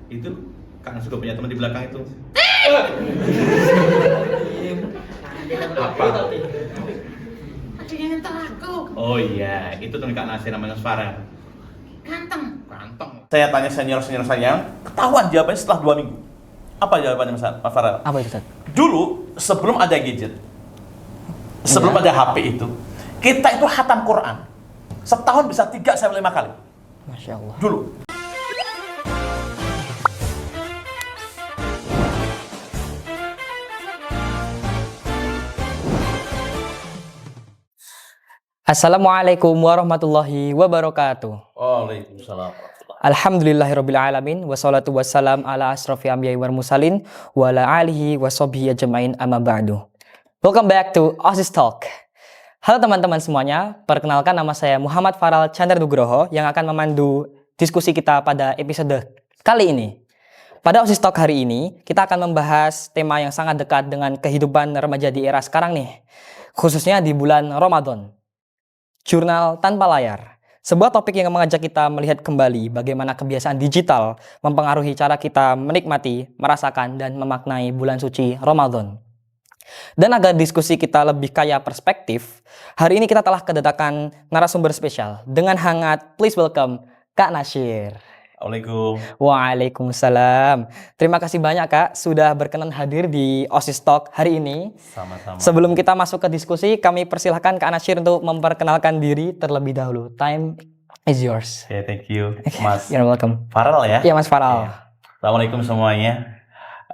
Itu Kak juga punya teman di belakang itu. Apa? Ada yang nyentuh aku. Oh iya, itu teman Kak Nasir namanya Farel. Ganteng. Ganteng. Saya tanya senior-senior saya, ketahuan jawabannya setelah 2 minggu. Apa jawabannya Mas Farel? Apa itu, Ustaz? Dulu sebelum ada gadget, sebelum ada HP itu, kita itu khatam Quran. Setahun bisa 3-5 kali. Masya Allah. Dulu. Assalamualaikum warahmatullahi wabarakatuh. Waalaikumsalam. Alhamdulillahirrabbilalamin. Wassalatu wassalam ala asrafi anbiya'i wal mursalin wa ala alihi wa sahbihi ajma'in amma ba'du. Welcome back to OSIS Talk. Halo teman-teman semuanya, perkenalkan nama saya Muhammad Farel Chandra Nugroho yang akan memandu diskusi kita pada episode kali ini. Pada OSIS Talk hari ini, kita akan membahas tema yang sangat dekat dengan kehidupan remaja di era sekarang nih, khususnya di bulan Ramadan. Jurnal tanpa layar. Sebuah topik yang mengajak kita melihat kembali bagaimana kebiasaan digital mempengaruhi cara kita menikmati, merasakan, dan memaknai bulan suci Ramadan. Dan agar diskusi kita lebih kaya perspektif, hari ini kita telah kedatangan narasumber spesial. Dengan hangat, please welcome Kak Nasir. Assalamualaikum. Waalaikumsalam. Terima kasih banyak Kak sudah berkenan hadir di OSIS Talk hari ini. Sama-sama. Sebelum kita masuk ke diskusi, kami persilahkan Kak Nasir untuk memperkenalkan diri terlebih dahulu. Time is yours. Oke, thank you, Mas You're welcome. Farel ya. Iya Mas Farel. Iya. Assalamualaikum semuanya.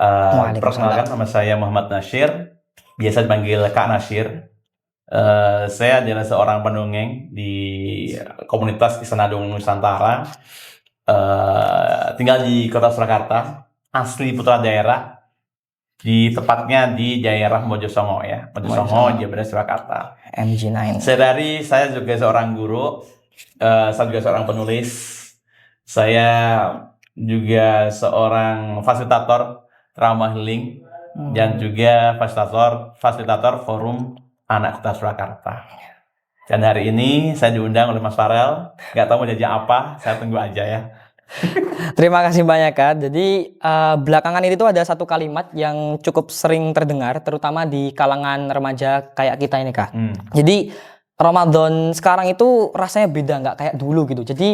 Waalaikumsalam. Perkenalkan, nama saya Muhammad Nasir. Biasa dipanggil Kak Nasir. Saya adalah seorang pendongeng di komunitas Kisah Nadung Nusantara. Tinggal di Kota Surakarta, asli putra daerah, tepatnya di daerah Mojosongo ya, Mojosongo, Jawa Surakarta. MG9. Saya juga seorang guru, saya juga seorang penulis, saya juga seorang fasilitator trauma healing dan juga fasilitator forum anak Kota Surakarta. Dan hari ini saya diundang oleh Mas Farel. Nggak tahu mau jajak apa, saya tunggu aja ya. Terima kasih banyak Kak. Jadi belakangan ini tuh ada satu kalimat yang cukup sering terdengar, terutama di kalangan remaja kayak kita ini Kak. Jadi Ramadan sekarang itu rasanya beda, nggak kayak dulu gitu. Jadi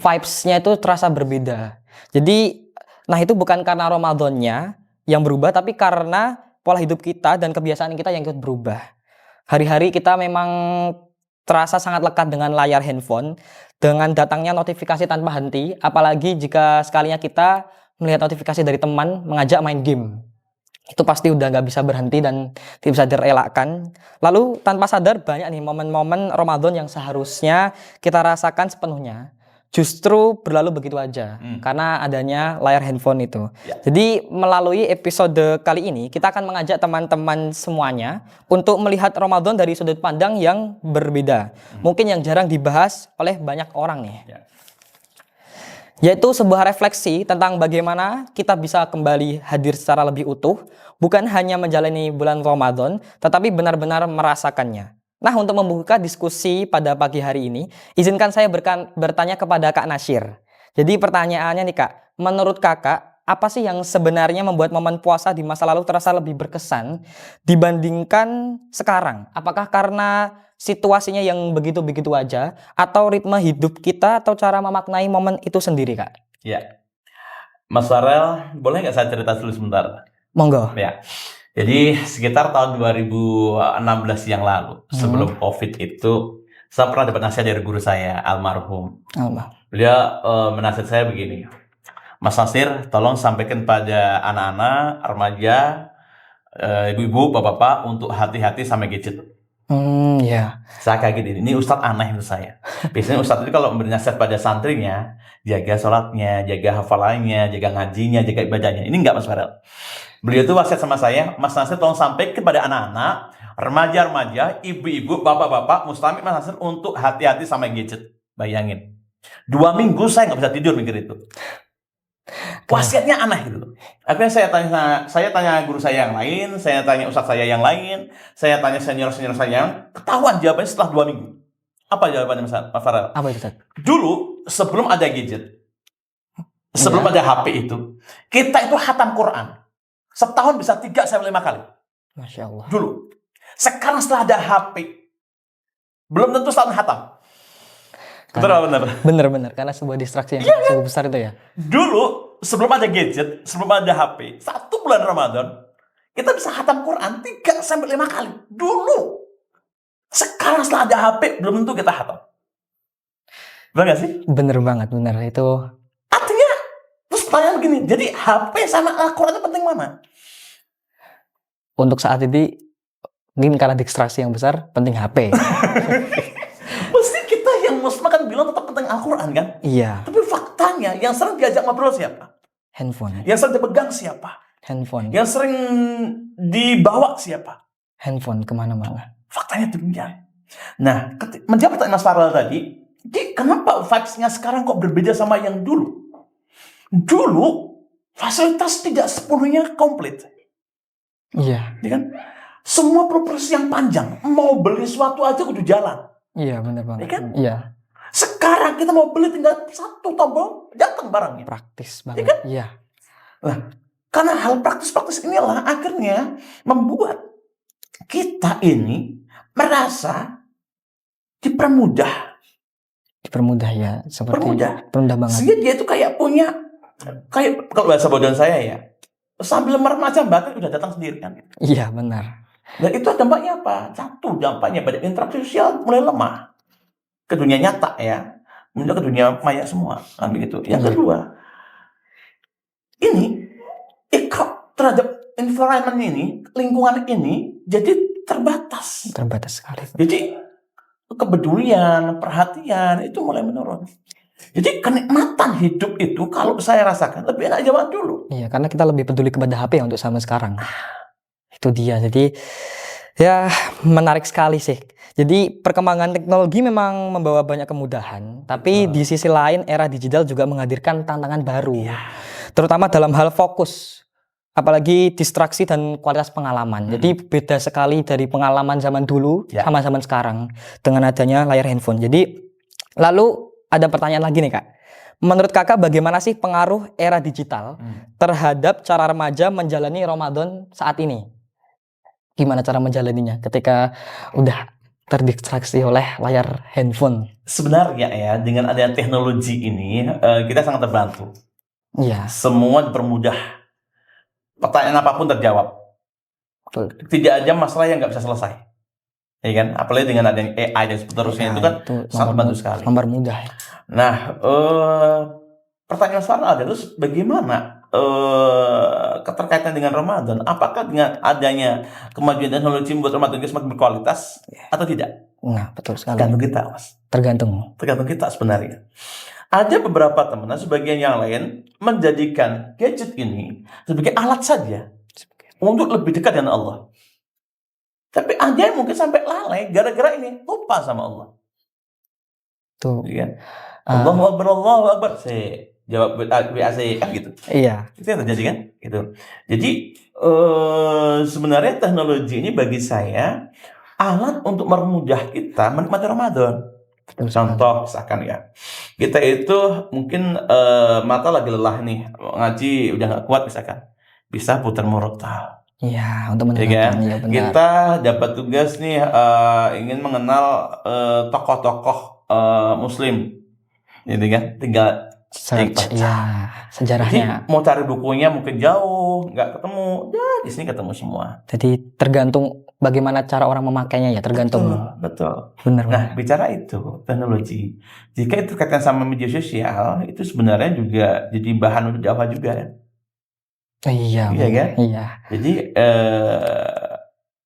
vibes-nya itu terasa berbeda. Jadi, nah itu bukan karena Ramadannya yang berubah, tapi karena pola hidup kita dan kebiasaan kita yang ikut berubah. Hari-hari kita memang terasa sangat lekat dengan layar handphone, dengan datangnya notifikasi tanpa henti, apalagi jika sekalinya kita melihat notifikasi dari teman mengajak main game. Itu pasti udah nggak bisa berhenti dan tidak bisa direlakkan. Lalu tanpa sadar banyak nih momen-momen Ramadan yang seharusnya kita rasakan sepenuhnya, justru berlalu begitu aja karena adanya layar handphone itu. Ya. Jadi melalui episode kali ini kita akan mengajak teman-teman semuanya untuk melihat Ramadan dari sudut pandang yang berbeda. Mungkin yang jarang dibahas oleh banyak orang nih. Ya. Yaitu sebuah refleksi tentang bagaimana kita bisa kembali hadir secara lebih utuh, bukan hanya menjalani bulan Ramadan, tetapi benar-benar merasakannya. Nah, untuk membuka diskusi pada pagi hari ini, izinkan saya bertanya kepada Kak Nasir. Jadi pertanyaannya nih Kak, menurut Kakak, apa sih yang sebenarnya membuat momen puasa di masa lalu terasa lebih berkesan dibandingkan sekarang? Apakah karena situasinya yang begitu-begitu aja, atau ritme hidup kita, atau cara memaknai momen itu sendiri Kak? Ya, Mas Farel, boleh nggak saya cerita dulu sebentar? Monggo. Ya. Jadi sekitar tahun 2016 yang lalu, sebelum COVID itu, saya pernah dapat nasihat dari guru saya, almarhum. Beliau menasihat saya begini, Mas Nasir, tolong sampaikan pada anak-anak, remaja, ibu-ibu, bapak-bapak untuk hati-hati sama gadget. Ya. Saya kaget ini Ustadz aneh menurut saya. Biasanya Ustadz itu kalau memberi nasihat pada santrinya, jaga sholatnya, jaga hafalannya, jaga ngajinya, jaga ibadahnya. Ini enggak Mas Farel. Beliau itu wasiat sama saya, Mas Nasir tolong sampaikan kepada anak-anak, remaja-remaja, ibu-ibu, bapak-bapak, muslimit Mas Nasir untuk hati-hati sama gadget. Bayangin. 2 minggu saya nggak bisa tidur mikir itu. Wasiatnya aneh gitu. Akhirnya saya tanya guru saya yang lain, saya tanya ustadz saya yang lain, saya tanya senior-senior saya, ketahuan jawabannya setelah 2 minggu. Apa jawabannya Mas Farel? Apa itu Ustaz? Dulu sebelum ada gadget, sebelum Iya. ada HP itu, kita itu khatam Quran. Setahun bisa 3-5 kali. Masya Allah. Dulu. Sekarang setelah ada HP, belum tentu setahun khatam. Betul apa benar? Bener-bener, karena sebuah distraksi yang cukup besar itu ya. Dulu, sebelum ada gadget, sebelum ada HP, 1 bulan Ramadan, kita bisa khatam Quran 3-5 kali. Dulu. Sekarang setelah ada HP, belum tentu kita khatam. Benar gak sih? Bener banget, bener. Itu Artinya, terus pertanyaan begini, jadi HP sama Al-Quran itu penting mana? untuk saat ini, mungkin karena distraksi yang besar, penting HP. Mesti kita yang Muslim kan bilang tetap penting Al-Quran kan? Iya, Tapi faktanya, yang sering diajak ngobrol siapa? handphone. Yang sering dipegang siapa? Handphone. Yang sering dibawa siapa? Handphone kemana-mana. Faktanya demikian. Nah, menjawab pertanyaan Mas Farel tadi, jadi kenapa vibes-nya sekarang kok berbeda sama yang dulu? Dulu, fasilitas tidak sepenuhnya komplit. Iya, Ya kan? Semua proses yang panjang. Mau beli sesuatu aja kudu jalan. iya bener banget. Iya kan? Iya, Sekarang kita mau beli tinggal 1 tombol, datang barangnya. praktis Iya banget. kan? Iya, Karena hal praktis-praktis inilah akhirnya membuat kita ini merasa dipermudah. dipermudah ya. Seperti Permudah. permudah banget. Sehingga dia itu kayak punya, kayak kalau bahasa bodohan saya ya, sambil merem aja bahkan udah datang sendiri kan. Iya, benar. Dan itu dampaknya apa? Satu, dampaknya pada interaksi sosial mulai lemah. Ke dunia nyata ya. Kemudian ke dunia maya semua. Kan begitu. Yang kedua, ini ikut terhadap environment ini, lingkungan ini jadi terbatas. Terbatas sekali. Jadi kepedulian, perhatian itu mulai menurun. Jadi kenikmatan hidup itu kalau saya rasakan lebih enak zaman dulu. Iya, karena kita lebih peduli kepada HP untuk sama sekarang. Itu dia. Jadi ya menarik sekali sih. Jadi perkembangan teknologi memang membawa banyak kemudahan, tapi di sisi lain era digital juga menghadirkan tantangan baru. Terutama dalam hal fokus. Apalagi distraksi dan kualitas pengalaman. Jadi beda sekali dari pengalaman zaman dulu sama zaman sekarang dengan adanya layar handphone. Jadi lalu ada pertanyaan lagi nih Kak. Menurut Kakak bagaimana sih pengaruh era digital terhadap cara remaja menjalani Ramadan saat ini? Gimana cara menjalaninya ketika udah terdistraksi oleh layar handphone? Sebenarnya ya dengan adanya teknologi ini kita sangat terbantu. Iya. Semua dipermudah. Pertanyaan apapun terjawab. Betul. Tidak ada masalah yang nggak bisa selesai. Ya kan? Apalagi dengan adanya AI dan seterusnya itu kan sangat membantu sekali. Mempermudah. Nah, pertanyaan sekarang adalah bagaimana keterkaitan dengan Ramadan? Apakah dengan adanya kemajuan teknologi membuat Ramadan itu semakin berkualitas atau tidak? Nah, betul sekali. Tergantung kita, Mas. Tergantung kita sebenarnya. Ada beberapa teman, sebagian yang lain menjadikan gadget ini sebagai alat saja untuk lebih dekat dengan Allah. Tapi ada yang mungkin sampai lalai gara-gara ini lupa sama Allah. Tuh. Iya. Allahu Akbar. Saya jawab WA saya kan gitu. Iya. Itu yang terjadi kan? Gitu. Jadi sebenarnya teknologi ini bagi saya alat untuk mempermudah kita menikmati Ramadan. Contoh misalkan ya, kita itu mungkin mata lagi lelah nih, ngaji udah nggak kuat misalkan, bisa putar murotal. Iya, untuk Ya kan? ya, benar. Kita dapat tugas nih ingin mengenal tokoh-tokoh Muslim, gitu kan? Tinggal search, ya, sejarahnya. Jadi mau cari bukunya mungkin jauh, nggak ketemu, ya di sini ketemu semua. Jadi tergantung bagaimana cara orang memakainya ya, tergantung. Betul. Benar. Nah, bicara itu teknologi, jika itu terkait sama media sosial, itu sebenarnya juga jadi bahan untuk dakwah juga ya. Iya, Iya kan? Iya. Jadi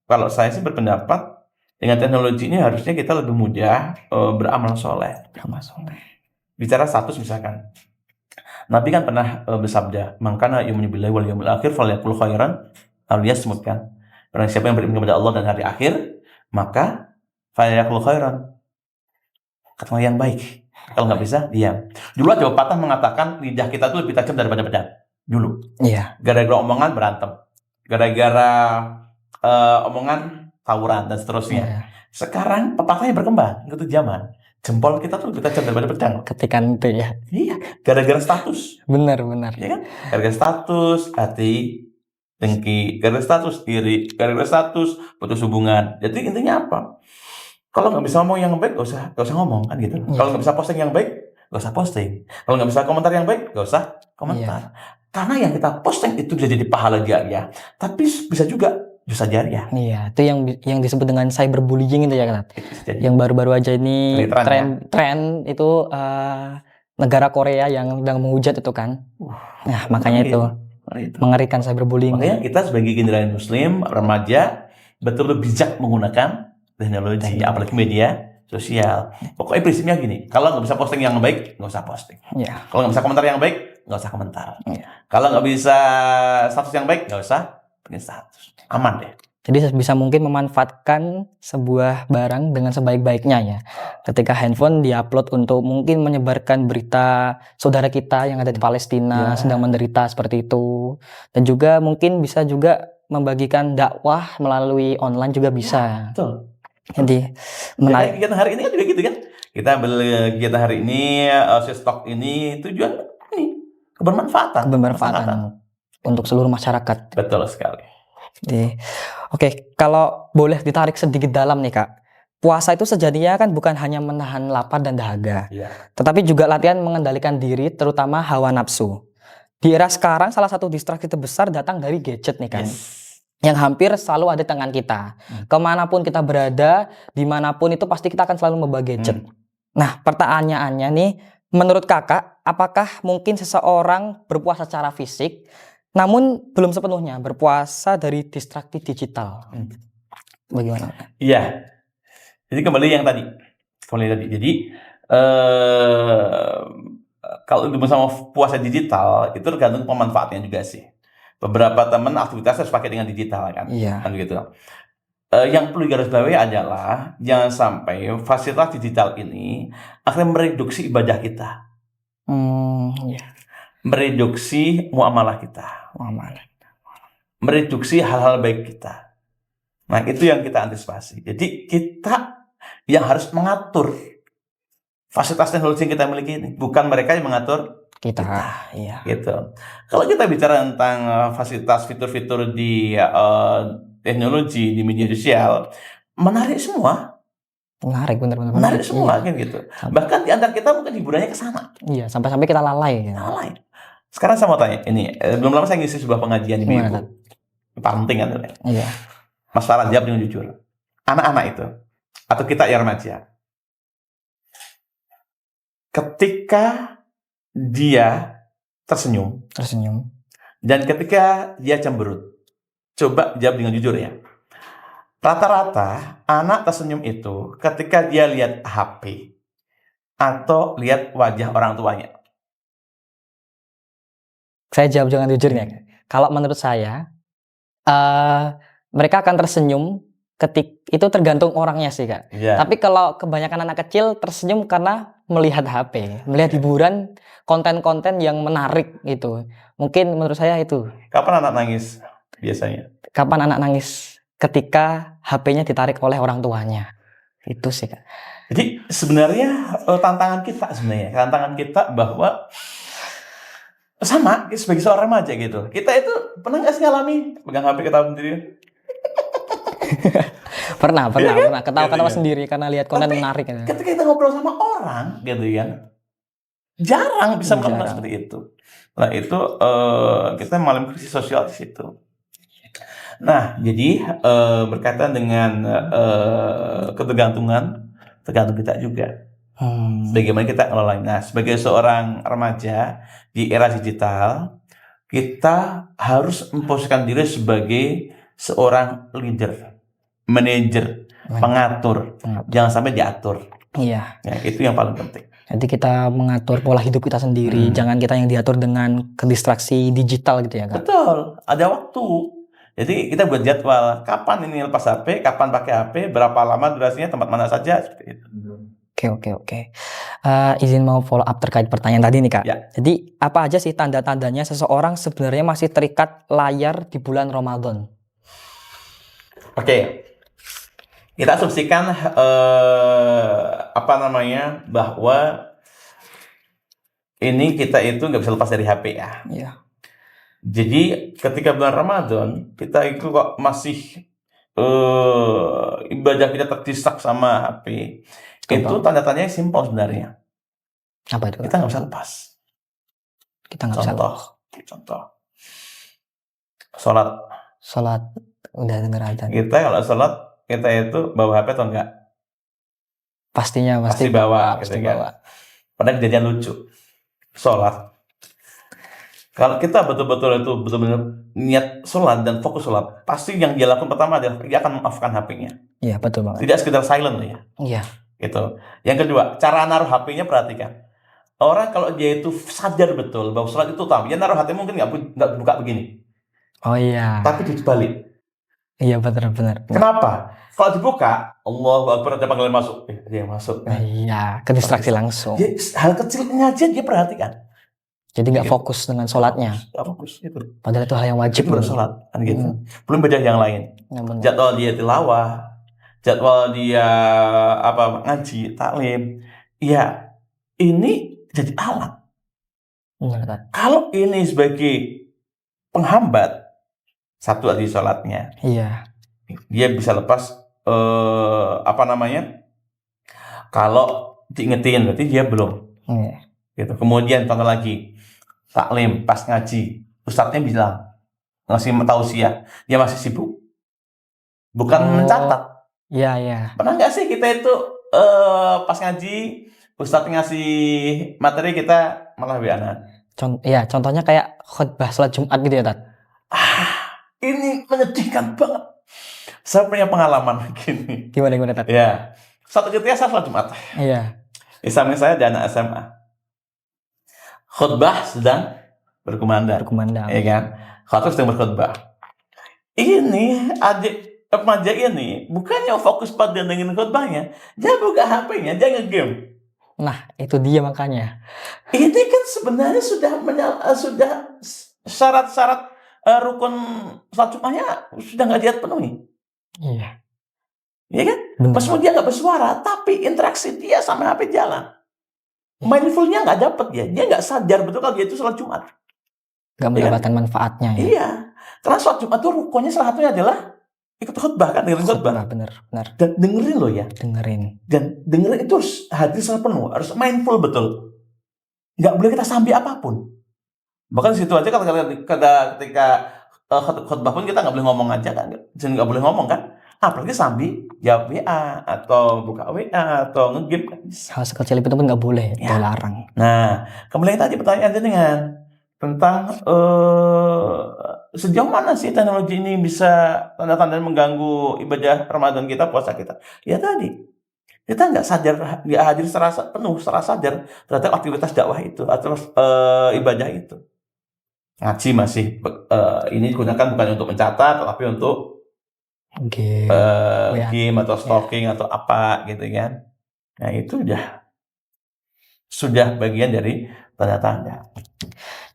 kalau saya sih berpendapat dengan teknologi ini harusnya kita lebih mudah beramal soleh. Bicara status misalkan, Nabi kan pernah bersabda, "Man kana yu'minu billahi wal yawmil akhir falyaqul khairan aw liyasmut," kan. Barang siapa yang beriman kepada Allah dan hari akhir, maka falyaqul khairan. Kata yang baik. Kalau nggak bisa, diam. Dulu ada pepatah mengatakan lidah kita itu lebih tajam daripada pedang. Dulu. Iya. Gara-gara omongan berantem. Gara-gara omongan tawuran dan seterusnya. Iya. Sekarang pepatahnya berkembang, ikut zaman. Jempol kita tuh lebih tajam daripada pedang. Ketikan itu ya. Iya, gara-gara status. Benar. Ya kan? Gara-gara status, hati, dengki, gara-gara status, iri, gara-gara status, putus hubungan. Jadi intinya apa? Kalau nggak bisa ngomong yang baik, gak usah ngomong kan gitu. Iya. Kalau nggak bisa posting yang baik, gak usah posting. Kalau nggak bisa komentar yang baik, gak usah komentar. Karena yang kita posting itu bisa jadi pahala jariah, tapi bisa juga dosa jariah. Iya, itu yang disebut dengan cyberbullying itu ya kan. Jadi, Yang baru-baru aja ini Tren, tren itu negara Korea yang sedang menghujat itu kan. Nah, makanya itu mengerikan cyberbullying. Makanya kita sebagai generasi muslim, remaja, betul-betul bijak menggunakan teknologi, apalagi media sosial. Pokoknya prinsipnya gini, kalau nggak bisa posting yang baik, nggak usah posting. Iya. Kalau nggak bisa komentar yang baik, nggak usah komentar. Iya. Kalau nggak bisa status yang baik, nggak usah bikin status. Aman deh. Jadi bisa mungkin memanfaatkan sebuah barang dengan sebaik-baiknya ya. Ketika handphone diupload untuk mungkin menyebarkan berita saudara kita yang ada di Palestina sedang menderita seperti itu. Dan juga mungkin bisa juga membagikan dakwah melalui online juga bisa. Betul. Jadi menarik. Kegiatan hari ini kan juga gitu kan. Kita ambil kegiatan hari ini, stok ini tujuan ini kebermanfaatan untuk seluruh masyarakat. Betul sekali. Jadi, oke, kalau boleh ditarik sedikit dalam nih Kak. Puasa itu sejatinya kan bukan hanya menahan lapar dan dahaga, tetapi juga latihan mengendalikan diri, terutama hawa nafsu. Di era sekarang salah satu distraksi terbesar datang dari gadget nih kan. Yang hampir selalu ada di tangan kita. Kemanapun kita berada, dimanapun itu pasti kita akan selalu membawa gadget. Nah, pertanyaannya nih, menurut kakak, apakah mungkin seseorang berpuasa secara fisik, namun belum sepenuhnya berpuasa dari distraksi digital? Bagaimana? Iya. Jadi kembali tadi. Jadi, kalau sama puasa digital, itu tergantung pemanfaatnya juga sih. Beberapa teman aktivitas harus pakai dengan digital kan, kan gitu. Yang perlu digarisbawahi adalah jangan sampai fasilitas digital ini akan mereduksi ibadah kita, mereduksi muamalah kita, mereduksi hal-hal baik kita. Nah itu yang kita antisipasi. Jadi kita yang harus mengatur fasilitas teknologi yang kita miliki ini, bukan mereka yang mengatur kita. Iya. Gitu. Kalau kita bicara tentang fasilitas fitur-fitur di teknologi di media sosial, menarik semua. Menarik semua kan gitu. Bahkan di antara kita mungkin hiburannya ke sana. Iya, sampai-sampai kita lalai. Lalai. Sekarang saya mau tanya, ini belum lama saya ngisi sebuah pengajian di Minggu. Penting kan? Iya. Mas Farah jawab dengan jujur. Anak-anak itu atau kita yang remaja, ketika dia tersenyum dan ketika dia cemberut, coba jawab dengan jujur ya. Rata-rata anak tersenyum itu ketika dia lihat HP atau lihat wajah orang tuanya. Saya jawab dengan jujurnya. Kalau menurut saya, mereka akan tersenyum itu tergantung orangnya sih Kak. Tapi kalau kebanyakan anak kecil tersenyum karena melihat HP, melihat hiburan, konten-konten yang menarik gitu. Mungkin menurut saya itu. Kapan anak nangis biasanya? Kapan anak nangis? Ketika HP-nya ditarik oleh orang tuanya. Itu sih Kak. Jadi sebenarnya tantangan kita bahwa sama sebagai seorang remaja gitu. Kita itu pernah nggak sih ngalami pegang HP ketawa sendiri? pernah ketawa-ketawa sendiri karena lihat konten menarik gitu. Ketika kita ngobrol sama orang gitu kan, jarang bisa melakukan seperti itu. Nah itu kita mengalami krisis sosial di situ. Nah jadi berkaitan dengan ketergantungan, tergantung kita juga. Bagaimana kita ngelola. Nah sebagai seorang remaja di era digital, kita harus memposisikan diri sebagai seorang leader, manajer, pengatur. Jangan sampai diatur. Iya. Ya, itu yang paling penting. Jadi kita mengatur pola hidup kita sendiri, jangan kita yang diatur dengan kedistraksi digital gitu ya Kak. Betul, ada waktu. Jadi kita buat jadwal, kapan ini lepas HP, kapan pakai HP, berapa lama durasinya, tempat mana saja, seperti itu. Oke. Izin mau follow up terkait pertanyaan tadi nih Kak. Ya. Jadi apa aja sih tanda-tandanya seseorang sebenarnya masih terikat layar di bulan Ramadan? Oke. Kita asumsikan apa namanya, bahwa ini kita itu nggak bisa lepas dari HP ya. Iya. Jadi ketika bulan Ramadan kita itu kok masih ibadah kita terdesak sama HP, itu Betul. tanda-tandanya simpel sebenarnya. Apa itu? Kita nggak bisa lepas. Kita nggak bisa Contoh, sholat. sholat udah denger adzan. Kita kalau sholat kita itu bawa HP atau enggak? Pastinya Pasti bawa, pasti gitu kan. bawa. Padahal kejadian lucu. Sholat. Kalau kita betul-betul itu betul-betul niat sholat dan fokus sholat, pasti yang dia lakukan pertama adalah dia akan mengoff-kan HP-nya. Iya, betul banget. Tidak sekedar silent ya. Iya. Gitu. Yang kedua, cara naruh HP-nya perhatikan. Orang kalau dia itu sadar betul bahwa sholat itu utama, dia naruh HP mungkin nggak buka begini, Oh iya. tapi dibalik. Iya, benar. Kenapa? Kalau dibuka, Allahu Akbar, ada panggilan masuk. Dia masuk. Iya, ke distraksi langsung. Dia, hal kecilnya aja dia perhatikan. Jadi nggak fokus dengan sholatnya. Nggak fokus itu. Padahal itu hal yang wajib. Itu baru sholat kan gitu. Belum beda yang lain. Ya, benar. Jadwal dia tilawah, jadwal dia apa ngaji, taklim. Ya, ini jadi alat. Benar, Tat. Kalau ini sebagai penghambat, satu di sholatnya, Iya. dia bisa lepas apa namanya? Kalau diingetin berarti dia belum. Iya. Gitu. Kemudian contoh lagi, taklim pas ngaji, ustadznya bilang ngasih tausiah, dia masih sibuk, bukan mencatat. Iya. Pernah nggak sih kita itu pas ngaji, ustadz ngasih materi kita malah WA-an? Iya, contohnya kayak khutbah sholat Jumat gitu ya, Tat. Ini menyedihkan banget. Saya punya pengalaman gini. Gimana, Tat? Ya, satu ketika saya sholat Jumat. Iya. Di samping saya ada anak SMA. Khutbah sedang berkumandang. Ya kan? Khutbah sedang berkhutbah. Ini adik remaja ini bukannya fokus pada dengerin khutbahnya, dia buka HP-nya, dia nge-game. Nah, itu dia makanya. Ini kan sebenarnya sudah syarat-syarat rukun sholat Jumatnya sudah nggak dia penuhi. Iya. Iya kan? Benar. Meskipun dia nggak bersuara, tapi interaksi dia sama HP jalan. Mindfulnya nggak dapet ya, dia nggak sadar betul kalau dia itu sholat Jumat. Nggak mendapatkan manfaatnya ya. Iya, karena sholat Jumat itu rukunnya salah satunya adalah ikut khutbah kan, dengerin khutbah. Benar. Dan dengerin loh ya. Dengerin. Dan dengerin itu harus hadir secara penuh, harus mindful betul. Nggak boleh kita sambil apapun. Bahkan situ aja ketika khutbah pun kita nggak boleh ngomong aja kan, nggak boleh ngomong kan. Apalagi sambil jawab WA atau buka WA atau nge-game kan. Hal sekecil itu pun nggak boleh, Ya. dilarang. Nah, kembali tadi pertanyaan dengan tentang sejauh mana sih teknologi ini bisa tanda-tanda mengganggu ibadah Ramadan kita, puasa kita. Ya tadi, kita nggak hadir secara sadar terhadap aktivitas dakwah itu atau ibadah itu. Ngaji masih ini digunakan bukan untuk mencatat, tapi untuk game atau stalking atau apa gitu kan. Nah itu sudah bagian dari tanda-tanda.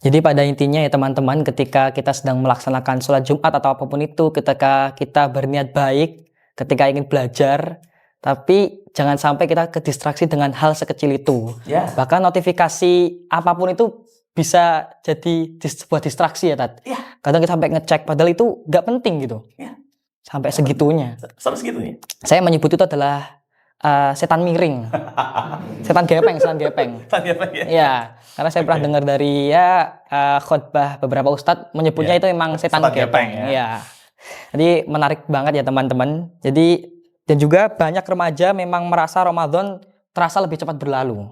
Jadi pada intinya ya teman-teman, ketika kita sedang melaksanakan sholat Jumat atau apapun itu, ketika kita berniat baik, ketika ingin belajar, tapi jangan sampai kita kedistraksi dengan hal sekecil itu. Ya. Bahkan notifikasi apapun itu bisa jadi sebuah distraksi ya, Tat. Ya. Kadang kita sampai ngecek, padahal itu nggak penting gitu. Ya. Sampai segitunya. Sampai segitunya. Saya menyebut itu adalah setan miring. Setan gepeng. Ya, karena saya pernah dengar dari khutbah beberapa ustadz menyebutnya itu memang setan gepeng. Ya. Jadi menarik banget ya teman-teman. Jadi dan juga banyak remaja memang merasa Ramadan terasa lebih cepat berlalu.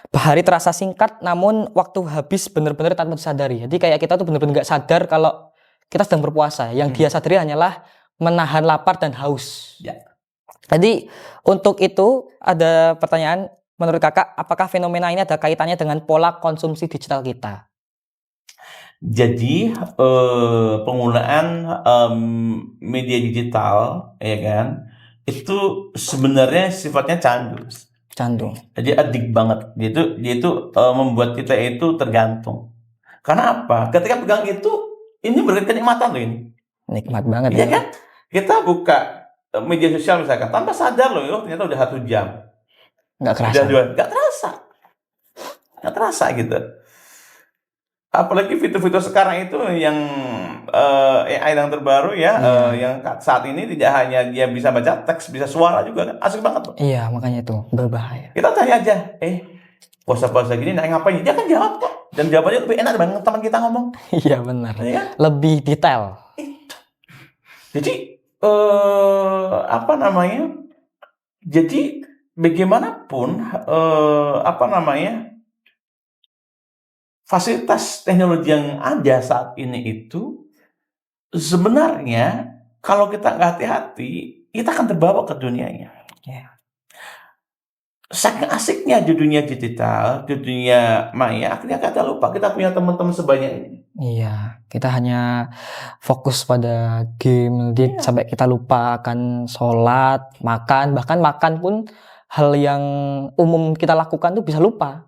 Hari terasa singkat, namun waktu habis benar-benar tanpa disadari. Jadi kayak kita tuh benar-benar nggak sadar kalau kita sedang berpuasa. Yang dia sadari hanyalah menahan lapar dan haus. Ya. Jadi untuk itu ada pertanyaan, menurut kakak, apakah fenomena ini ada kaitannya dengan pola konsumsi digital kita? Jadi penggunaan media digital, ya kan, itu sebenarnya sifatnya candu. Jadi adik banget. Dia itu membuat kita itu tergantung. Karena apa? Ketika pegang itu, ini berikan kenikmatan loh ini. Nikmat banget ya kan? Kita buka media sosial misalkan, tanpa sadar loh, ternyata udah 1 jam, Nggak kerasa. udah 2, nggak terasa gitu. Apalagi fitur-fitur sekarang itu yang AI yang terbaru ya, yang saat ini tidak hanya dia bisa baca teks, bisa suara juga kan, asik banget loh. Iya, makanya itu berbahaya. Kita tanya aja, puasa-puasa gini naik ngapain? Dia kan jawab kok, dan jawabannya lebih enak dibanding teman kita ngomong. Iya benar. Iya kan? Lebih detail. Jadi apa namanya? Jadi bagaimanapun apa namanya? Fasilitas teknologi yang ada saat ini itu sebenarnya kalau kita nggak hati-hati, kita akan terbawa ke dunianya. Ya. Saking asiknya di dunia digital, di dunia maya, akhirnya kita lupa kita punya teman-teman sebanyak ini. Iya, kita hanya fokus pada game, sampai kita lupa akan sholat, makan, bahkan makan pun hal yang umum kita lakukan tuh bisa lupa.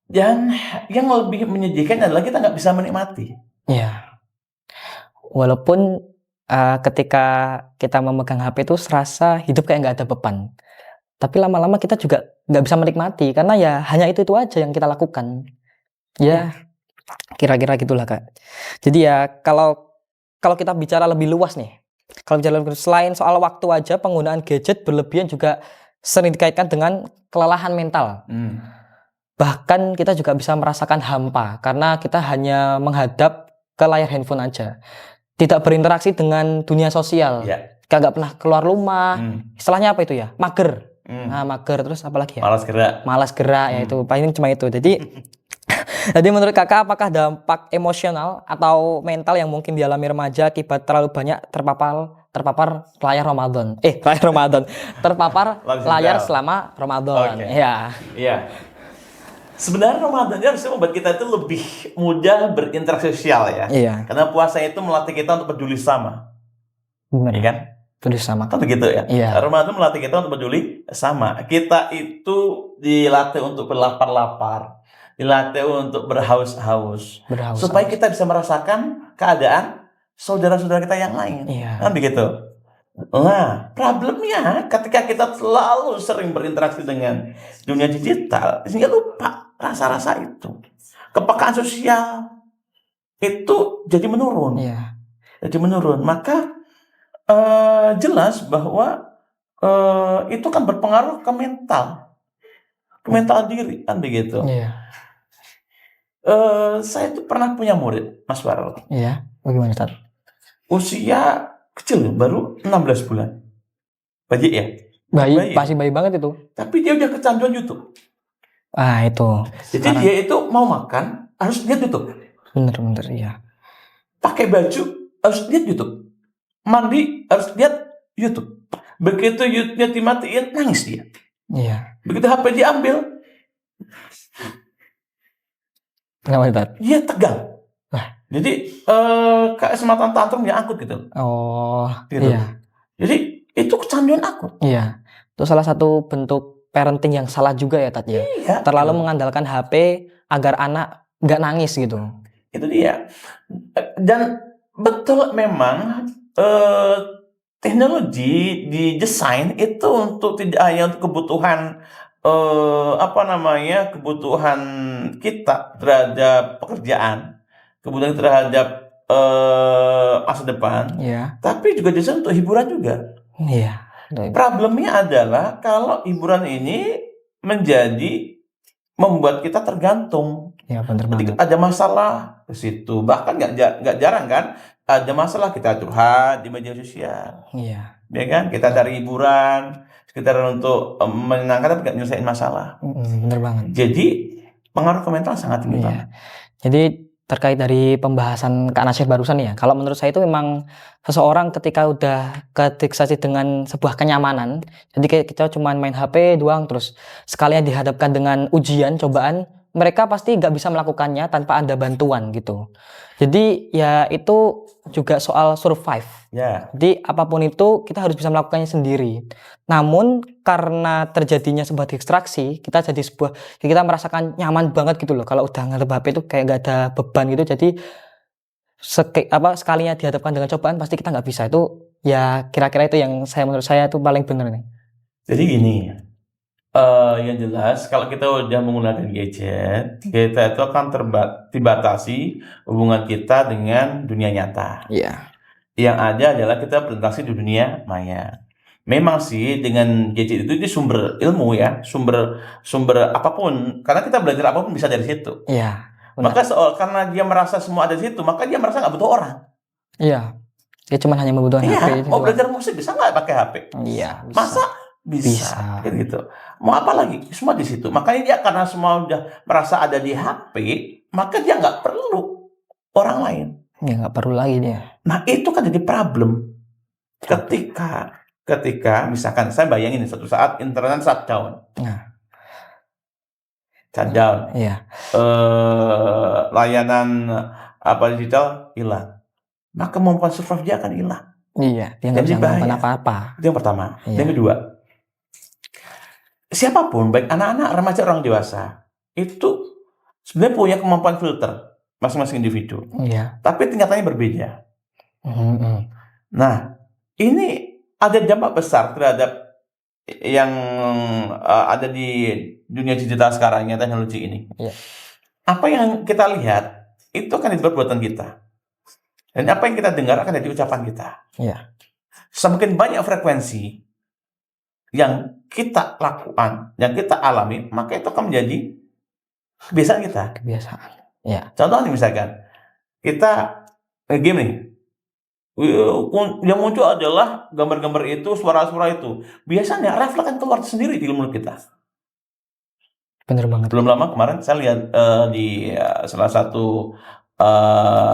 Dan yang lebih menyedihkan adalah kita nggak bisa menikmati. Iya. Walaupun ketika kita memegang HP itu serasa hidup kayak nggak ada beban. Tapi lama-lama kita juga nggak bisa menikmati karena ya hanya itu aja yang kita lakukan. Ya, kira-kira gitulah Kak. Jadi ya kalau kita bicara lebih luas nih, selain soal waktu aja, penggunaan gadget berlebihan juga sering dikaitkan dengan kelelahan mental. Bahkan kita juga bisa merasakan hampa karena kita hanya menghadap ke layar handphone aja, tidak berinteraksi dengan dunia sosial. Nggak pernah keluar rumah. Istilahnya apa itu ya? Mager. Nah, mager, terus apa lagi ya? Malas gerak ya, itu paling cuma itu. Jadi menurut Kakak, apakah dampak emosional atau mental yang mungkin dialami remaja akibat terlalu banyak terpapar layar Ramadan? Terpapar layar selama Ramadan. Iya. Sebenarnya Ramadan harusnya membuat kita itu lebih mudah berinteraksi sosial ya. Iya. Karena puasa itu melatih kita untuk peduli sama. Benar ya kan? Peduli sama. Kan begitu ya. Iya. Ramadan melatih kita untuk peduli sama. Kita itu dilatih untuk berlapar-lapar, dilatih untuk berhaus-haus, supaya kita bisa merasakan keadaan saudara-saudara kita yang lain. Iya. Kan begitu. Nah, problemnya ketika kita terlalu sering berinteraksi dengan dunia digital, sehingga lupa rasa-rasa itu. Kepekaan sosial itu jadi menurun. Iya. Jadi menurun. Maka jelas bahwa itu kan berpengaruh ke mental diri, kan begitu. Iya. Saya tuh pernah punya murid, Mas Farel. Iya. Bagaimana Ustaz? Usia kecil, baru 16 bulan. Bayi ya? Bayi, masih bayi banget itu. Tapi dia udah kecanduan YouTube. Itu. Jadi dia itu mau makan, harus lihat YouTube. Bener, iya. Pakai baju, harus lihat YouTube. Mandi, harus lihat YouTube. Begitu YouTube-nya dimatiin, nangis dia. Iya. Begitu HP diambil, Kenapa Ustaz? dia tegang. Jadi kayak semacam tantrum yang akut gitu. Gitu. Iya. Jadi itu kecanduan akut. Iya. Itu salah satu bentuk parenting yang salah juga ya Tat ya. Iya. Terlalu mengandalkan HP agar anak nggak nangis gitu. Itu dia. Dan betul memang teknologi didesain itu untuk tidak hanya untuk kebutuhan kebutuhan kita terhadap pekerjaan, kebutuhan terhadap masa depan, tapi juga desain untuk hiburan juga. Iya. Problemnya adalah kalau hiburan ini membuat kita tergantung. Ya, benar banget. Ada masalah ke situ, bahkan nggak jarang kan ada masalah kita curhat di media sosial. Iya. Ya kan, kita cari hiburan sekitar untuk menyenangkan tapi nggak nyelesain masalah. Bener banget. Jadi pengaruh ke mental sangat tinggi banget. Jadi terkait dari pembahasan Kak Nasir barusan ya, kalau menurut saya itu memang seseorang ketika udah kefiksasi dengan sebuah kenyamanan, jadi kayak kita cuma main HP doang, terus sekalian dihadapkan dengan ujian, cobaan, mereka pasti nggak bisa melakukannya tanpa ada bantuan gitu. Jadi ya itu juga soal survive. Jadi apapun itu kita harus bisa melakukannya sendiri. Namun karena terjadinya sebuah distraksi, kita merasakan nyaman banget gitu loh. Kalau udah ngadep HP itu kayak nggak ada beban gitu. Jadi sekalinya dihadapkan dengan cobaan pasti kita nggak bisa. Itu ya kira-kira itu yang menurut saya itu paling benar nih. Jadi gini, yang jelas kalau kita udah menggunakan gadget, kita itu akan dibatasi hubungan kita dengan dunia nyata. Iya. Yang ada adalah kita berinteraksi di dunia maya. Memang sih dengan gadget itu sumber ilmu ya, sumber apapun. Karena kita belajar apapun bisa dari situ. Iya. Maka karena dia merasa semua ada di situ, maka dia merasa nggak butuh orang. Iya. Dia cuma hanya membutuhkan HP. Mau belajar musik bisa nggak pakai HP? Iya. Masa bisa. Gitu. Mau apa lagi? Semua di situ. Makanya dia karena semua udah merasa ada di HP, maka dia nggak perlu orang lain. Ya nggak perlu lagi dia. Nah itu kan jadi problem. Ketika misalkan saya bayangin satu saat internet shutdown. Shutdown. Iya. Layanan digital hilang. Maka kemampuan survive dia akan hilang. Iya, dia nggak bisa melakukan apa-apa. Itu yang pertama. Iya. Yang kedua, siapapun, baik anak-anak, remaja, orang dewasa, itu sebenarnya punya kemampuan filter masing-masing individu. Iya. Tapi tingkatannya berbeda. Nah, ini ada dampak besar terhadap yang ada di dunia digital sekarang, teknologi ini. Iya. Apa yang kita lihat itu akan dibuat buatan kita. Dan apa yang kita dengar akan jadi ucapan kita. Iya. Semakin banyak frekuensi yang kita lakukan, yang kita alami, maka itu akan menjadi kebiasaan kita. Kebiasaan. Iya. Contohnya misalkan kita game nih, yang muncul adalah gambar-gambar itu, suara-suara itu. Biasanya refleks akan keluar sendiri di mulut kita. Bener banget. Belum lama kemarin saya lihat di salah satu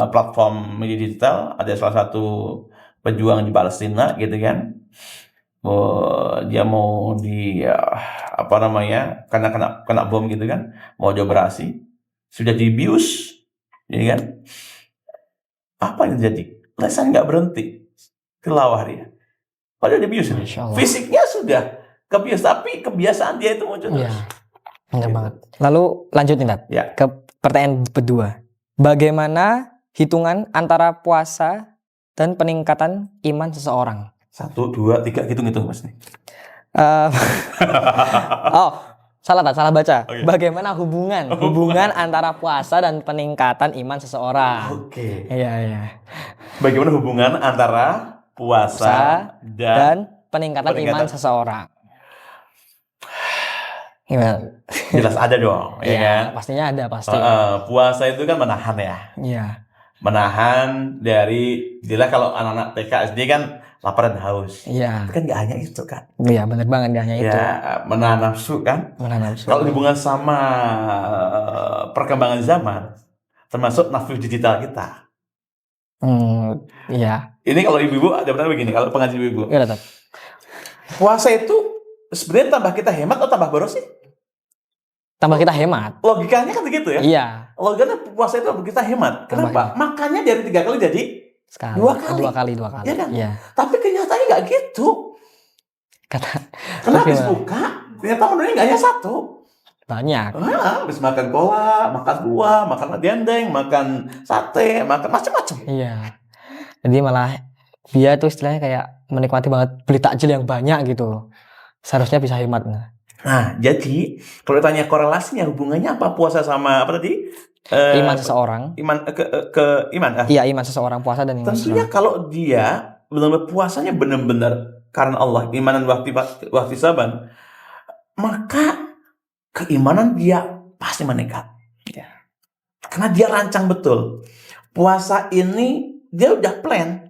platform media digital, ada salah satu pejuang di Palestina gitu kan. Dia mau karena kena bom gitu kan, mau dioperasi, sudah dibius, ya kan? Apa yang terjadi? Lesan nggak berhenti, kelawar dia. Padahal dibius, fisiknya sudah kebius, tapi kebiasaan dia itu muncul terus. Benar banget. Lalu lanjutin ke pertanyaan kedua. Bagaimana hitungan antara puasa dan peningkatan iman seseorang? 1, 2, 3, hitung Mas nih. Salah baca. Okay. Bagaimana hubungan antara puasa dan peningkatan iman seseorang? Oke. Iya. Bagaimana hubungan antara puasa dan peningkatan iman seseorang? Gimana? Jelas ada dong, ya kan? Pastinya ada, pasti. Puasa itu kan menahan ya. Iya. Menahan dari, kalau anak-anak TK SD kan lapar dan haus. Iya. Itu kan nggak hanya itu kan? Iya, benar banget, nggak hanya itu. Menahan nafsu kan? Menahan nafsu. Kalau hubungan sama perkembangan zaman, termasuk nafsu digital kita. Iya. Ini kalau ibu-ibu ada benar begini, kalau pengajian ibu-ibu. Iya, puasa itu sebenarnya tambah kita hemat atau tambah boros sih? Tambah kita hemat. Logikanya kan begitu ya? Iya. Logikanya puasa itu tambah kita hemat. Kenapa? Makannya dari 3 kali jadi sekali. 2 kali. 2 kali. Ya kan? Iya. Tapi kenyataannya nggak gitu. Kenapa buka? Ternyata menunya nggak hanya 1. Banyak. Habis makan kolak, makan buah, makan dendeng, makan sate, makan macam-macam. Iya. Jadi malah dia tuh istilahnya kayak menikmati banget beli takjil yang banyak gitu. Seharusnya bisa hemat. Nah, jadi kalau ditanya korelasinya, hubungannya apa puasa sama apa tadi? Iman seseorang. Iman ke iman. Iya, iman seseorang, puasa dan iman. Tentunya kalau dia benar-benar puasanya benar-benar karena Allah, imanan waktu saban, maka keimanan dia pasti meningkat. Ya. Karena dia rancang betul. Puasa ini dia udah plan.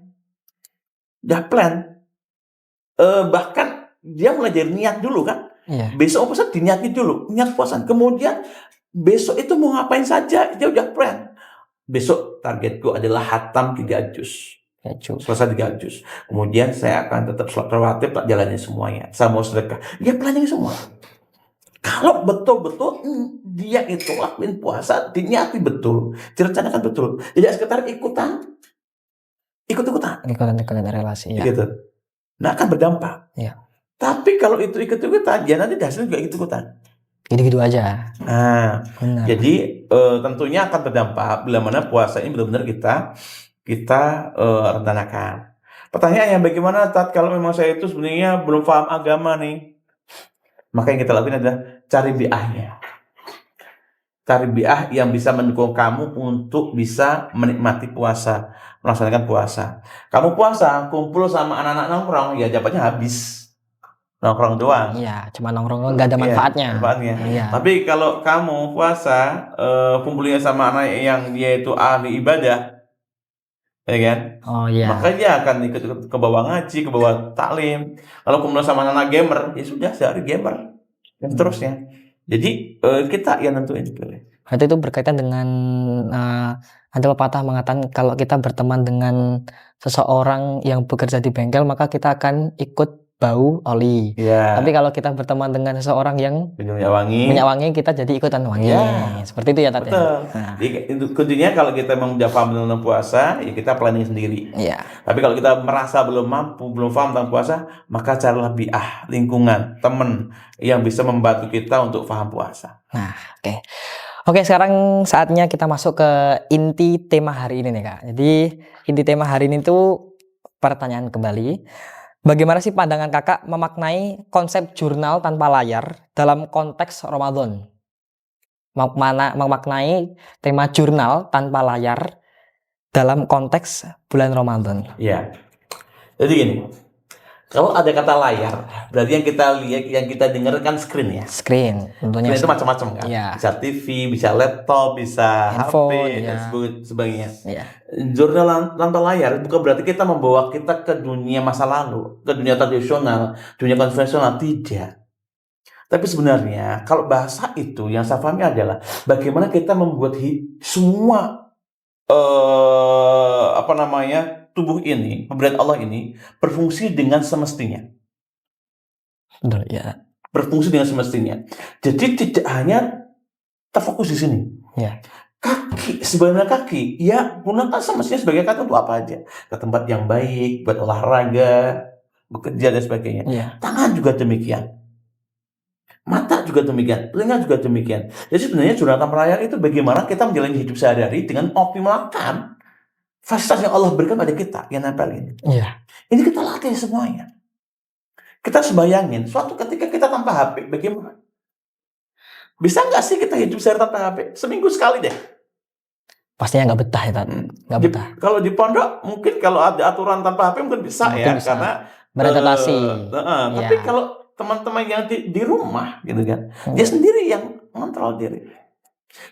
Bahkan dia mulai dari niat dulu kan. Iya. Besok puasa diniati dulu, niat puasa. Kemudian besok itu mau ngapain saja, dia udah plan. Besok targetku adalah hatam 3 juz. Selesai 3 juz. Kemudian saya akan tetap sholat rawatib, tak jalani semuanya. Saya mau sedekah. Dia planning semua. Kalau betul-betul dia itu lakuin puasa, diniati betul, direncanakan betul. Tidak sekedar ikutan relasi. Ya. Gitu. Nah, akan berdampak. Ya. Tapi kalau itu ikut-ikutan, ya nanti hasilnya juga ikut-ikutan. Gitu-gitu aja. Nah, Benar. jadi tentunya akan berdampak bila mana puasa ini benar-benar kita rencanakan. Pertanyaannya bagaimana Tat kalau memang saya itu sebenarnya belum paham agama nih? Maka yang kita lakukan adalah cari biahnya. Cari biah yang bisa mendukung kamu untuk bisa menikmati puasa, melaksanakan puasa. Kamu puasa, kumpul sama anak-anak nongkrong, ya dapatnya habis. Nongkrong doang. Iya, cuma nongkrong nggak ada Iya, manfaatnya. manfaatnya. Iya. Tapi kalau kamu puasa, kumpulnya sama anak yang dia itu ahli ibadah, ya kan? Oh iya. Maka dia akan ikut ke bawah ngaji, ke bawah taklim. Kalau kumpul sama anak gamer, ya sudah sehari gamer dan seterusnya. Jadi kita yang nentuin. Berarti itu berkaitan dengan ada pepatah mengatakan kalau kita berteman dengan seseorang yang bekerja di bengkel maka kita akan ikut bau oli. Iya. Tapi kalau kita berteman dengan seseorang yang Minyak wangi. minyak wangi kita jadi ikutan wangi. Ya. Seperti itu ya Tat. Betul. Nah, Jadi, kuncinya kalau kita memang udah paham tentang puasa, ya kita planning sendiri. iya. Tapi kalau kita merasa belum mampu, belum paham tentang puasa, maka carilah biah, lingkungan, teman yang bisa membantu kita untuk paham puasa. Nah, oke. Oke, sekarang saatnya kita masuk ke inti tema hari ini nih Kak. Jadi inti tema hari ini tuh pertanyaan kembali. Bagaimana sih pandangan kakak memaknai konsep jurnal tanpa layar dalam konteks Ramadan? Memaknai tema jurnal tanpa layar dalam konteks bulan Ramadan. Iya. Jadi gini, kalau ada kata layar, berarti yang kita lihat, yang kita dengar kan screen ya. Screen, tentunya. Screen itu macam-macam kan. Iya. Bisa TV, bisa laptop, bisa Handphone, HP, dan iya. sebagainya. Iya. Jurnal tanpa layar bukan berarti kita membawa kita ke dunia masa lalu, ke dunia tradisional, dunia konvensional, tidak. Tapi sebenarnya kalau bahasa itu yang saya pahami adalah bagaimana kita membuat semua tubuh ini, pemberian Allah ini berfungsi dengan semestinya. Betul, ya. Berfungsi dengan semestinya. Jadi tidak hanya terfokus di sini. Ya. Sebenarnya kaki, ya gunakan semestinya sebagai kaki untuk apa aja. Ke tempat yang baik, buat olahraga, bekerja dan sebagainya. Ya. Tangan juga demikian. Mata juga demikian, telinga juga demikian. Jadi sebenarnya jurnal tanpa layar itu bagaimana kita menjalani hidup sehari-hari dengan optimalkan fasilitas yang Allah berikan pada kita yang nempelin. Iya. Ini kita latih semuanya. Kita sebayangin suatu ketika kita tanpa HP, bagaimana? Bisa nggak sih kita hidup sehari tanpa HP? Seminggu sekali deh. Pastinya nggak betah ya, Tat. Nggak betah. Kalau di pondok mungkin kalau ada aturan tanpa HP mungkin bisa Mungkin ya, bisa. karena Beradaptasi. Tapi kalau teman-teman yang di rumah gitu kan, dia sendiri yang mengontrol diri.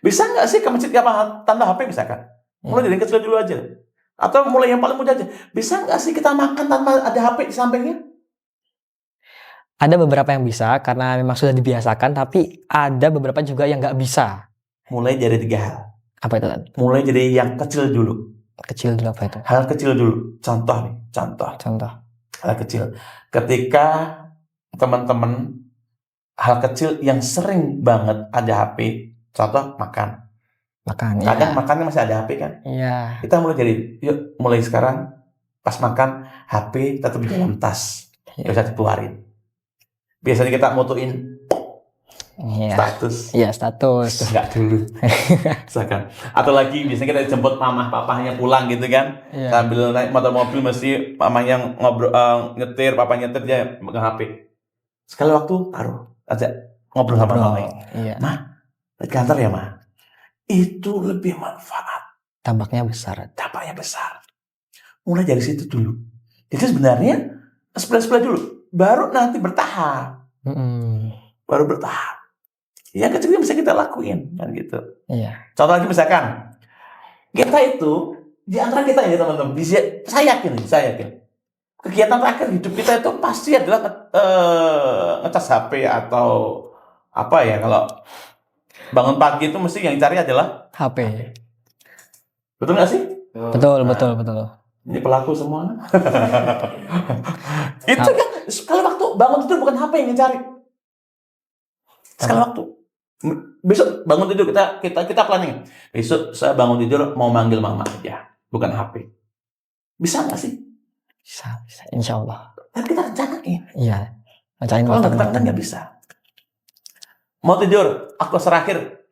Bisa nggak sih ke masjid tanpa HP misalkan? Mulai dari yang kecil dulu aja. Atau mulai yang paling mudah aja. Bisa nggak sih kita makan tanpa ada HP di sampingnya? Ada beberapa yang bisa karena memang sudah dibiasakan, tapi ada beberapa juga yang nggak bisa. Mulai dari 3 hal. Apa itu, Tat? Mulai dari yang kecil dulu. Kecil dulu apa itu? Hal kecil dulu. Contoh. Hal kecil. Ketika teman-teman hal kecil yang sering banget ada HP. Contoh makan. Kadang makannya masih ada HP kan? Iya. Kita mulai sekarang pas makan HP tetap di dalam tas. Gak usah dikeluarin. Biasanya kita motoin status. Iya, status. Enggak dulu. Misalkan. Atau lagi biasanya kita jemput mamah papahnya pulang gitu kan. Iya. Sambil naik motor mobil mesti mamah yang nyetir, papanya nyetir dia megang HP. Sekali waktu taruh aja ngobrol sama mamanya. Iya. Mah, di kantor ya mah. Itu lebih manfaat. Dampaknya besar. Mulai dari situ dulu. Jadi sebenarnya sebelah dulu. Baru nanti bertahap. Baru bertahap. Yang kecilnya bisa kita lakuin kan gitu. Iya. Contoh lagi misalkan kita itu di antara kita ya teman-teman. Saya yakin. Kegiatan terakhir hidup kita itu pasti adalah ngecas HP atau apa ya, kalau bangun pagi itu mesti yang cari adalah HP. Betul nggak sih? Betul. Ini pelaku semua. Itu kan sekali waktu bangun tidur bukan HP yang dicari. Sekali waktu. Besok bangun tidur kita planning. Besok saya bangun tidur mau manggil mama aja, bukan HP. Bisa nggak sih? Bisa. Insya Allah. Tapi kita rencanain. Iya. Rencanain Kalau waktu. nggak nggak bisa. Mau tidur, aku terakhir.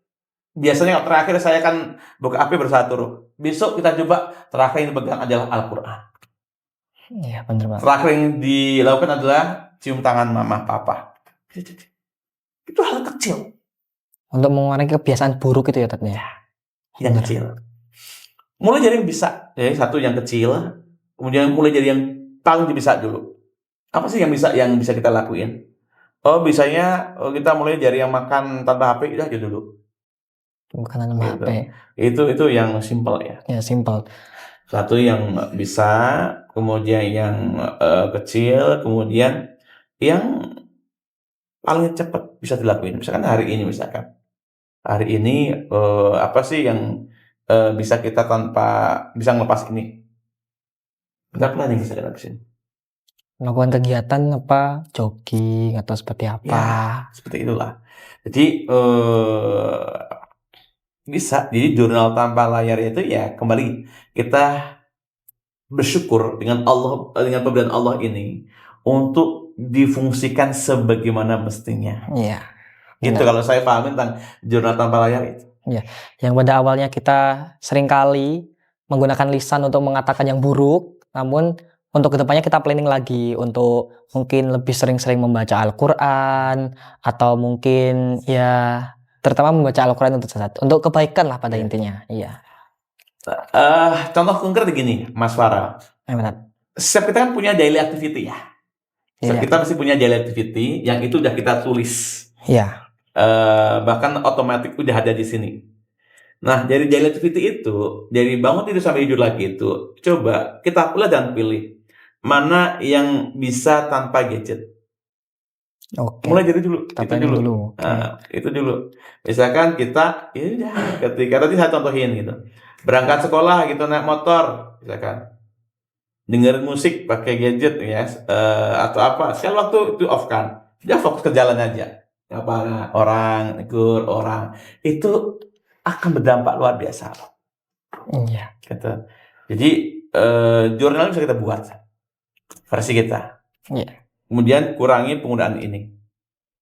Biasanya kalau terakhir saya kan buka HP bersatu. Besok kita coba terakhir yang dipegang adalah Al-Quran. Iya, benar banget. Terakhir yang dilakukan adalah cium tangan mama, papa. Itu hal kecil. Untuk mengurangi kebiasaan buruk itu ya Tatnya. Yang kecil. Mulai dari yang bisa. Satu yang kecil. Kemudian mulai dari yang paling bisa dulu. Apa sih yang bisa kita lakuin? Bisanya kita mulai dari yang makan tanpa HP aja dulu. Bukan tanpa Gitu. HP. Itu yang simple ya. Ya, simpel. Satu yang bisa, kemudian yang kecil, kemudian yang paling cepat bisa dilakuin. Misalkan hari ini apa sih yang bisa kita tanpa bisa ngelepas ini? Kita planning bisa dilakuin. Melakukan kegiatan apa? Jogging atau seperti apa? Ya, seperti itulah. Jadi bisa. Jadi jurnal tanpa layar itu ya kembali kita bersyukur dengan Allah, dengan pemberian Allah ini untuk difungsikan sebagaimana mestinya. Iya. Itu Benar. kalau saya pahami tentang jurnal tanpa layar itu. Yang pada awalnya kita seringkali menggunakan lisan untuk mengatakan yang buruk, namun untuk kedepannya kita planning lagi untuk mungkin lebih sering-sering membaca Al-Quran atau mungkin ya terutama membaca Al-Quran untuk kebaikan lah pada intinya. Iya. Contoh konkret gini, Mas Farah. Benar. Setiap kita kan punya daily activity ya. Iya. Kita mesti punya daily activity yang itu udah kita tulis. Iya. Bahkan otomatis udah ada di sini. Nah, dari daily activity itu, dari bangun tidur sampai tidur lagi itu, coba kita pilih dan pilih mana yang bisa tanpa gadget. Oke. Mulai dari dulu, Kita itu planning dulu. dulu. Oke. Itu dulu. Misalkan kita, ya udah, ketika tadi saya contohin gitu, berangkat sekolah gitu naik motor, misalkan dengerin musik pakai gadget ya, atau apa, sekali waktu itu off kan, dia fokus ke jalan aja. Apa orang negur orang itu akan berdampak luar biasa. Iya. Gitu. Jadi jurnal bisa kita buat versi kita. Iya. Kemudian kurangi penggunaan ini.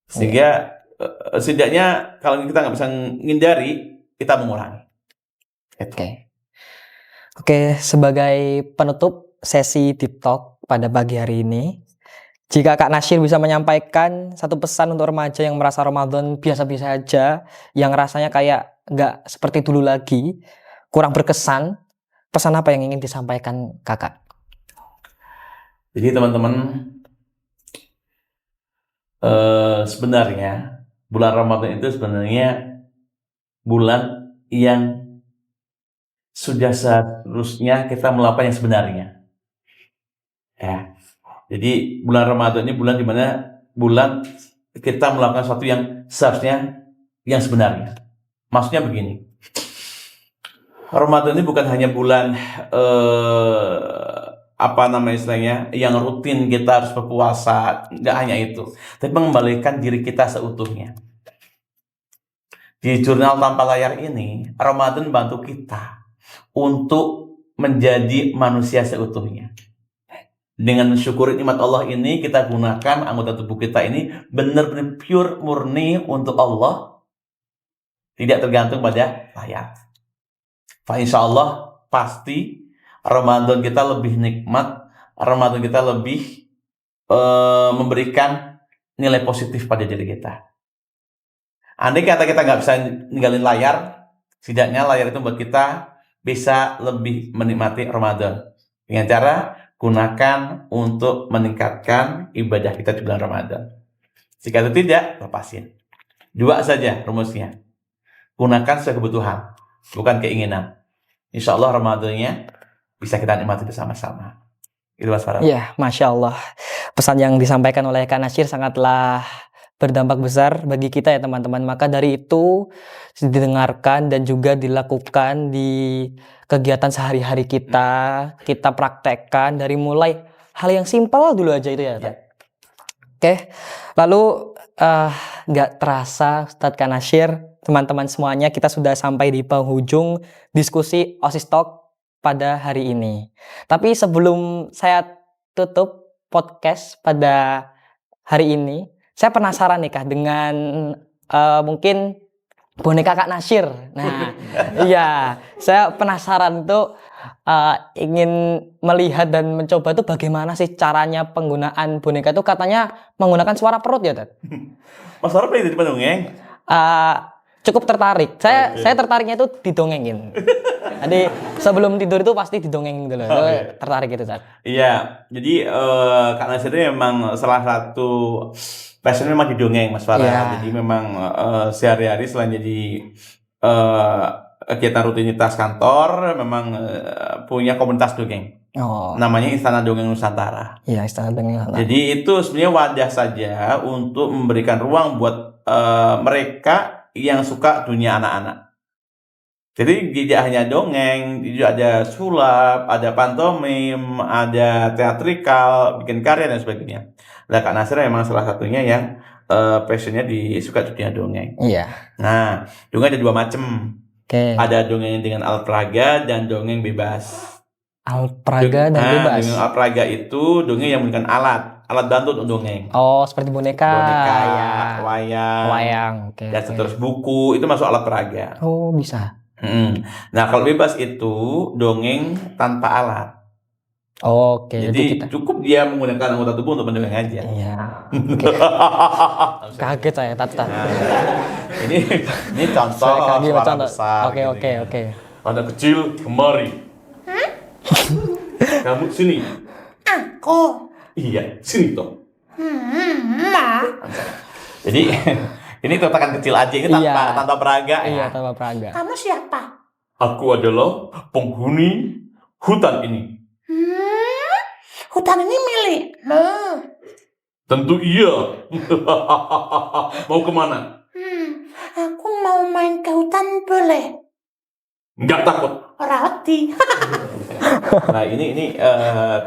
Sehingga setidaknya kalau kita nggak bisa menghindari, kita mengurangi. Oke, sebagai penutup sesi Deep Talk pada pagi hari ini, jika Kak Nasyir bisa menyampaikan satu pesan untuk remaja yang merasa Ramadan biasa-biasa aja, yang rasanya kayak nggak seperti dulu lagi, kurang berkesan, pesan apa yang ingin disampaikan Kakak? Jadi teman-teman, sebenarnya bulan Ramadan itu sebenarnya bulan yang sudah seharusnya kita melakukan yang sebenarnya. Ya. Jadi bulan Ramadan ini bulan dimana bulan kita melakukan sesuatu yang seharusnya yang sebenarnya. Maksudnya begini, Ramadan ini bukan hanya bulan istilahnya yang rutin kita harus berpuasa, nggak hanya itu, tapi mengembalikan diri kita seutuhnya. Di jurnal tanpa layar ini, Ramadan bantu kita untuk menjadi manusia seutuhnya. Dengan mensyukuri nikmat Allah ini, kita gunakan anggota tubuh kita ini benar-benar pure, murni untuk Allah, tidak tergantung pada layar. Insya Allah pasti Ramadan kita lebih nikmat, Ramadan kita lebih memberikan nilai positif pada diri kita. Andai kata kita nggak bisa ninggalin layar, setidaknya layar itu membuat kita bisa lebih menikmati Ramadan dengan cara gunakan untuk meningkatkan ibadah kita di bulan Ramadan. Jika itu tidak, lepasin. 2 saja rumusnya. Gunakan sesuai kebutuhan, bukan keinginan. Insya Allah Ramadannya bisa kita nikmati bersama-sama. Itu Mas Farah. Iya, Masya Allah. Pesan yang disampaikan oleh Kak Nasyir sangatlah berdampak besar bagi kita ya teman-teman. Maka dari itu didengarkan dan juga dilakukan di kegiatan sehari-hari kita praktekkan dari mulai hal yang simpel dulu aja itu ya. Oke, lalu nggak terasa Ustadz Kak Nasyir, teman-teman semuanya kita sudah sampai di penghujung diskusi OSIS Talk pada hari ini. Tapi sebelum saya tutup podcast pada hari ini, saya penasaran nih Kak dengan mungkin boneka Kak Nasir. Nah, iya, saya penasaran tuh ingin melihat dan mencoba tuh bagaimana sih caranya penggunaan boneka itu katanya menggunakan suara perut ya, Tat? Mas Farel pengen jadi pendongeng? Eh, cukup tertarik. Oke. Saya tertariknya itu didongengin. Jadi sebelum tidur itu pasti didongeng gitu loh. Oh, Itu iya. tertarik gitu, Tat. Iya, jadi Kak Nasir ini memang salah satu passionnya memang di dongeng, Mas Farel. Iya. Jadi memang sehari-hari selain jadi eh, kegiatan rutinitas kantor, memang punya komunitas dongeng. Oh, Namanya Istana Dongeng Nusantara. iya istana dongeng. Jadi itu sebenarnya wadah saja untuk memberikan ruang buat mereka yang suka dunia anak-anak. Jadi tidak hanya dongeng, juga ada sulap, ada pantomim, ada teatrikal, bikin karya dan sebagainya. Nah, Kak Nasir memang salah satunya yang passionnya suka dunia dongeng. Iya. Nah, dongeng ada dua macam. Oke. Ada dongeng dengan alat peraga dan dongeng bebas. Alpraga dan bebas. Dongeng alat peraga itu dongeng yang menggunakan alat bantu untuk dongeng. Oh, seperti boneka. Boneka, Ya. wayang, Wayang. Oke. dan oke. seterus buku itu masuk alat peraga. Oh, bisa. Nah, kalau bebas itu dongeng tanpa alat. Oke, jadi Jadi kita. cukup dia menggunakan anggota tubuh untuk mendongeng aja. Iya. Oke. Kaget saya, Tata. Nah, ini contoh Saya kaget suara contoh. besar. Oke, gitu oke, ya. oke. Anak kecil kemari. Kamu sini. Aku. Iya, sini toh. Ma. Jadi ini tatakan kecil aja ini tanpa Iya. tanpa peraga ya. Iya, tanpa peraga. Kamu siapa? Aku adalah penghuni hutan ini. Hutan ini milikmu. Tentu iya. Mau kemana? Aku mau main ke hutan boleh? Nggak takut. Roti. Nah ini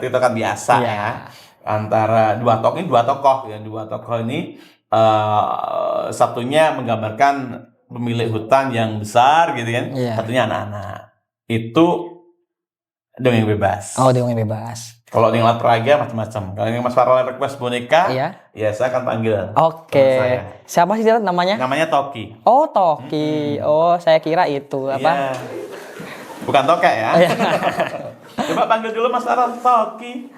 titakan biasa Iya. ya antara dua tokoh ya. Dua tokoh ini satunya menggambarkan pemilik hutan yang besar gitu kan, Iya. satunya anak-anak. Itu dongeng bebas. Oh, dongeng bebas. Kalau dengan alat peraga macam-macam. Kalau yang Mas Farel request boneka, Iya. ya saya akan panggil. Oke. teman saya. Siapa sih Tat, namanya? Namanya Toki. Oh, Toki. Oh, saya kira itu apa? Iya. Bukan tokek ya. Iya. Coba panggil dulu Mas Farel, Toki.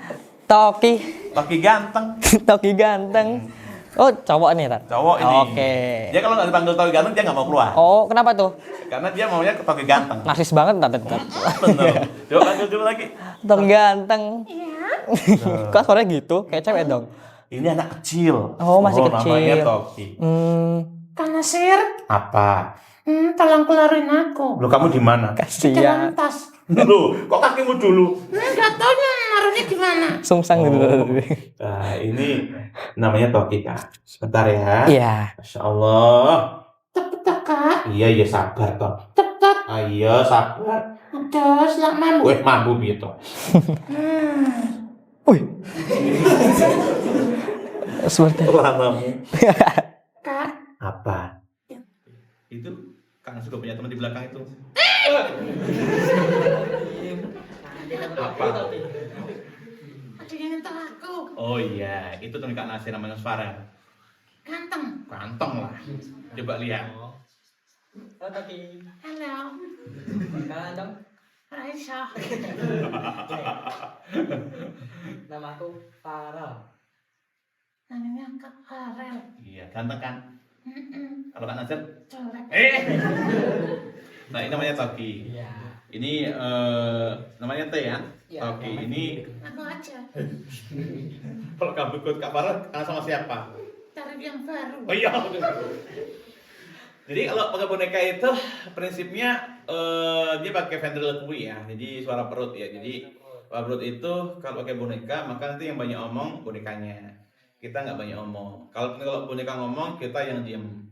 Toki. Toki ganteng. Toki ganteng. Oh, cowok nih, Tat. Cowok ini. Oke. Dia kalau nggak dipanggil Toki ganteng dia nggak mau keluar. Oh, kenapa tuh? Karena dia maunya ke Toki ganteng. Narsis banget, Tat. Bener. Coba panggil dulu lagi. Toki ganteng. Iya. Kok suaranya gitu? Kayak cewek dong. Ini anak kecil. Oh, masih kecil. Namanya Toki. Kak Nasir, Apa? tolong keluarin aku. Lo kamu di mana? Kasihan. Dalam tas. Loh, kok kakimu dulu? Nggak tahu naruhnya gimana. Sungsang gitu. Nah, ini namanya Toki, Kak. Sebentar ya. Iya. Masya Allah. Cepet Kak. Iya, sabar, Toh. Cepet. Ayo, sabar. Aduh, selak mamu. Weh, mampu gitu. Wih. Seperti Lamamu. Kak, Apa? Itu Kang juga punya teman di belakang itu. Apa? ada yang nyentuh aku. Oh iya, itu teman Kak Nasir namanya Farel. Ganteng. Kantong lah. Coba lihat. Halo. Raisa. Nama aku Farel. Namanya Kak Farel. Iya, ganteng kan? Kalau Kak Nasir? Colek. Nah, ini namanya Toki. Iya. Ini namanya T ya. Iya, Toki. Ini Aku aja. kalau kamu ikut Kak Farel, kenal sama siapa? Tarif yang baru. Oh iya. Jadi kalau pakai boneka itu prinsipnya dia pakai ventriloquy ya. Jadi suara perut ya. Jadi suara perut itu kalau pakai boneka maka nanti yang banyak omong bonekanya. Kita nggak banyak omong. Kalau boneka ngomong kita yang diem.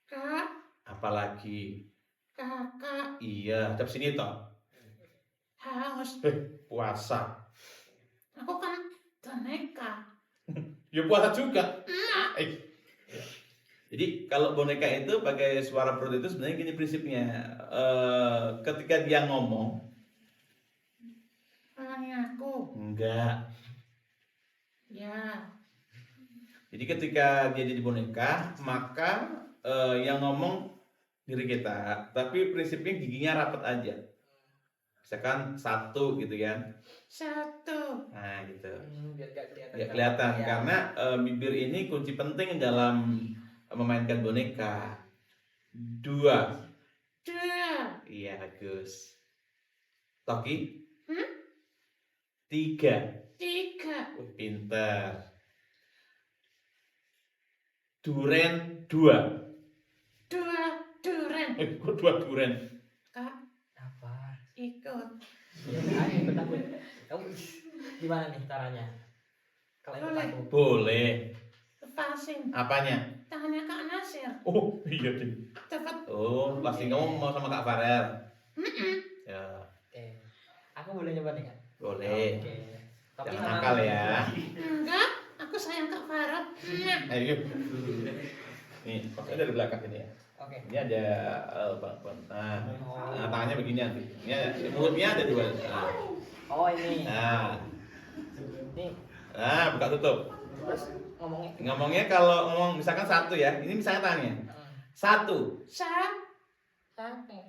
Kak, Apalagi kakak, iya, cap sini toh. haus. Puasa. Aku kan boneka. Ya puasa juga. Jadi kalau boneka itu pakai suara perut itu sebenarnya gini prinsipnya. Ketika dia ngomong, Ulangi aku. enggak. Ya. Jadi ketika dia jadi boneka, maka yang ngomong diri kita, tapi prinsipnya giginya rapat aja. Misalkan 1 gitu kan. 1. Nah gitu. Biar gak kelihatan. Ya kelihatan Ya. karena bibir ini kunci penting dalam memainkan boneka. 2. 2. Iya bagus. Toki? 3. 3. Pinter. Duren 2. 2 duren. Kok 2 duren? Kak, Apa? ikut. Ya, ayo ikut aku. Kamu gimana nih caranya? Kalau ikut Boleh. aku. Boleh. Lepasin Apanya? tangannya Kak Nasir. Oh iya deh. Cepet. Oh pasti kamu mau sama Kak Farel. Ya Oke. Aku boleh nyoba nih kan? boleh. Oke. Tapi Jangan sama nakal ya. Enggak, aku sayang Kak Farah. Ayo. Nih, maksudnya dari belakang ini ya. Oke. Ini ada nah, tangannya begini nanti. Ini ada, mulutnya ada 2. Nah, Oh ini. Nih. nah buka tutup. Terus ngomongnya. Ngomongnya kalau ngomong misalkan 1 ya, ini misalnya tangannya. 1. Sampai.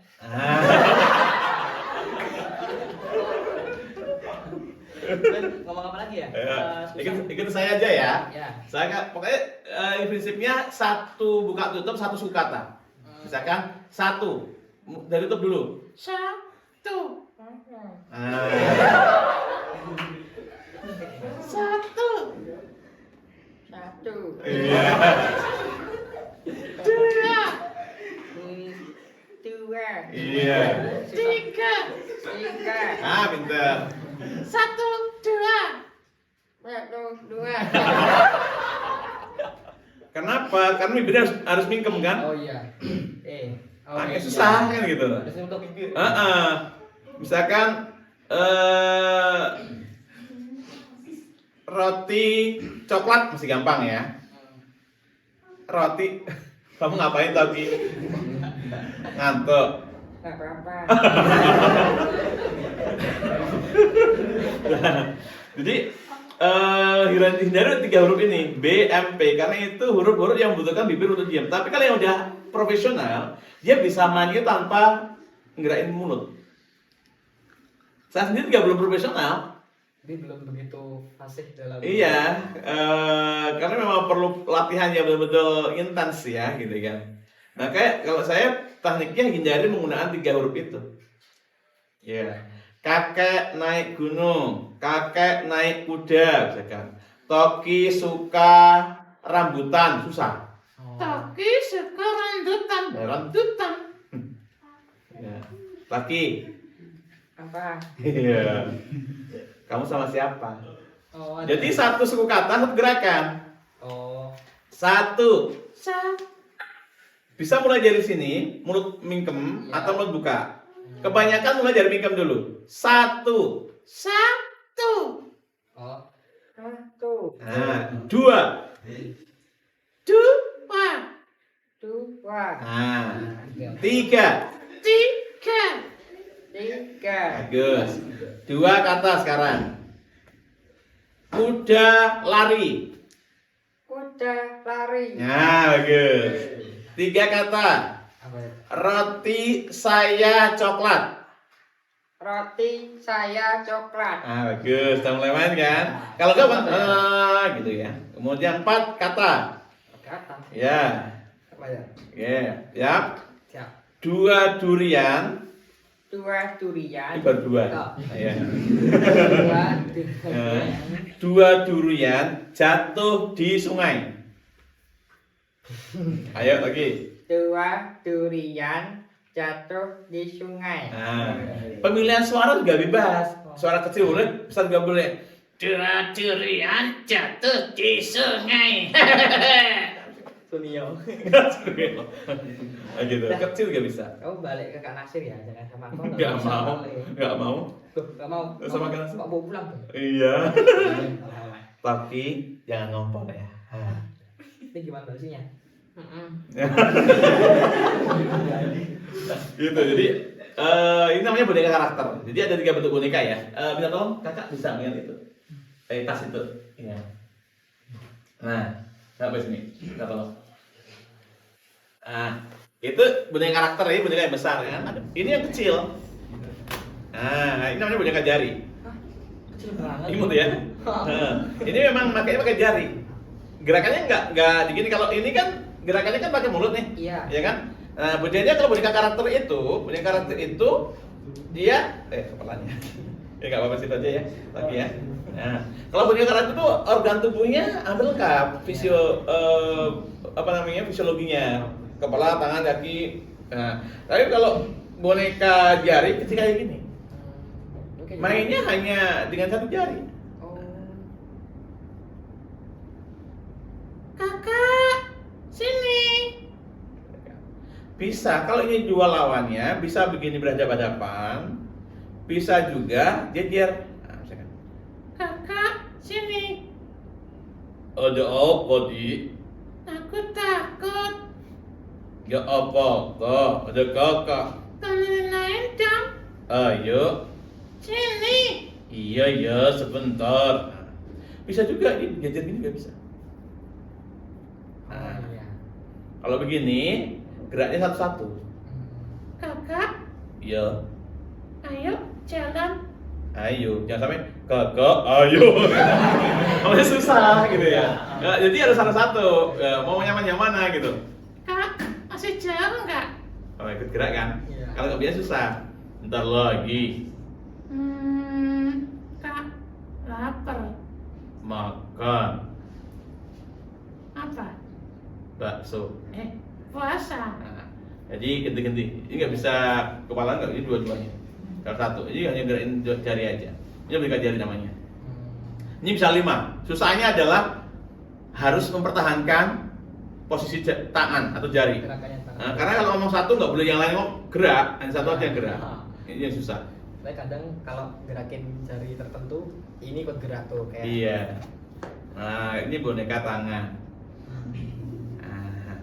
Dan ngomong apa lagi ya? Ikut saya aja ya. Ya. Saya pokoknya prinsipnya 1 buka tutup 1 suku kata. Misalkan 1 dari tutup dulu. 1. Ah. 1. Iya. 2. Iya. 3. Ah, pinter. 1, 2. Kenapa? Karena bibirnya harus mingkem kan? Oh iya. Agak susah kan gitu. Harus untuk bibir. Misalkan roti coklat masih gampang ya. Roti kamu ngapain tadi? Ngantuk. Nggak apa-apa. Jadi hindari 3 huruf ini B, M, P karena itu huruf-huruf yang membutuhkan bibir untuk diam. Tapi kalau yang udah profesional, dia bisa mainnya tanpa ngerain mulut. Saya sendiri juga belum profesional. Jadi belum begitu fasih dalam. Iya, karena memang perlu latihan yang betul-betul intens ya, gitu kan. Nah, kayak kalau saya tekniknya hindari menggunakan 3 huruf itu. Ya, kakek naik gunung, kakek naik kuda, misalkan. Toki suka rambutan, susah. Toki suka rambutan. Rambutan. Ya. Laki. Apa? Iya. Kamu sama siapa? Oh, ada. Jadi 1 suku kata, 1 gerakan. Oh. 1. Bisa mulai dari sini, mulut mingkem Ya. atau mulut buka. Kebanyakan mulai dari mingkem dulu. 1. Oh. 1. Nah, 2. 2. Nah, 3. 3. Bagus. 2 kata sekarang. Kuda lari. Kuda lari. Nah, bagus. 3 kata. Apa ya? Roti saya coklat. Roti saya coklat. Ah, bagus. Sudah mulai main kan? Kalau enggak gitu ya. Kemudian 4 kata. Kata. Ya. Apa ya? Oke, ya. Siap. 2 durian. 2 durian. Ini baru 2. Oh. Ya. 2. 2 durian jatuh di sungai. Ayo lagi. 2 durian jatuh di sungai. Nah, pemilihan suara juga bebas. Suara kecil boleh, besar juga boleh. 2 durian jatuh di sungai. Sunio. Nah, gitu. Kecil juga bisa. Kamu balik ke Kak Nasir ya, jangan sama aku. Enggak mau. Enggak mau. Loh, nggak mau. Sama Kak Nasir. Kok mau pulang tuh? Iya. Tapi jangan ngompol ya. Ini gimana balesinya? Gitu. Jadi ini namanya boneka karakter. Jadi ada 3 bentuk boneka ya. Minta tolong kakak bisa melihat itu. Tas itu. Iya. Nah, Sampai sini. Kita tolong. Nah, itu boneka karakter ini boneka yang besar ya. Ini yang kecil. Nah, ini namanya boneka jari. Kecil banget. Imut ya. Nah, ini memang makanya pakai jari. Gerakannya nggak begini. Kalau ini kan gerakannya kan pakai mulut nih. Iya. Ya kan? Nah, bedanya kalau boneka karakter itu dia kepalanya. Ya nggak apa-apa situ aja ya, lagi ya. Nah, kalau boneka karakter itu organ tubuhnya hampir lengkap, fisiologinya, kepala, tangan, kaki. Nah, tapi kalau boneka jari kecil kayak gini, mainnya hanya dengan satu jari. Kakak, sini. Bisa, kalau ini dua lawannya, bisa begini berhadapan-hadapan, bisa juga jejer. Nah, misalkan, Kakak, sini. ada apa di? Aku takut. Ya apa kok? Ada kakak. Temenin dong. Ayo. Sini. Iya ya, sebentar. Nah, bisa juga ini jejer gini juga bisa. Nah, kalau begini geraknya satu-satu. Kakak, Iya. ayo jalan. Ayo, jangan sampai kakak, ayo. Malah susah gitu ya. Nah, jadi harus satu-satu. Ya, mau yang mana gitu. Kak, masih jauh nggak? Oh, ikut gerak kan? Iya. Kalau nggak biasa susah. Ntar lagi Kak, lapar. makan Apa? bakso. Puasa. Nah, jadi ganti-ganti. Ini nggak bisa kepala nggak, ini dua-duanya. Kalau satu, ini hanya gerakin jari aja. Ini boneka jari namanya. Ini bisa 5. Susahnya adalah harus mempertahankan posisi tangan atau jari. Nah, karena kalau ngomong satu nggak boleh yang lain ngomong gerak, hanya satu aja yang gerak. Ini yang susah. Saya kadang kalau gerakin jari tertentu, ini ikut gerak tuh kayak. Iya. Nah, ini boneka tangan. Nah,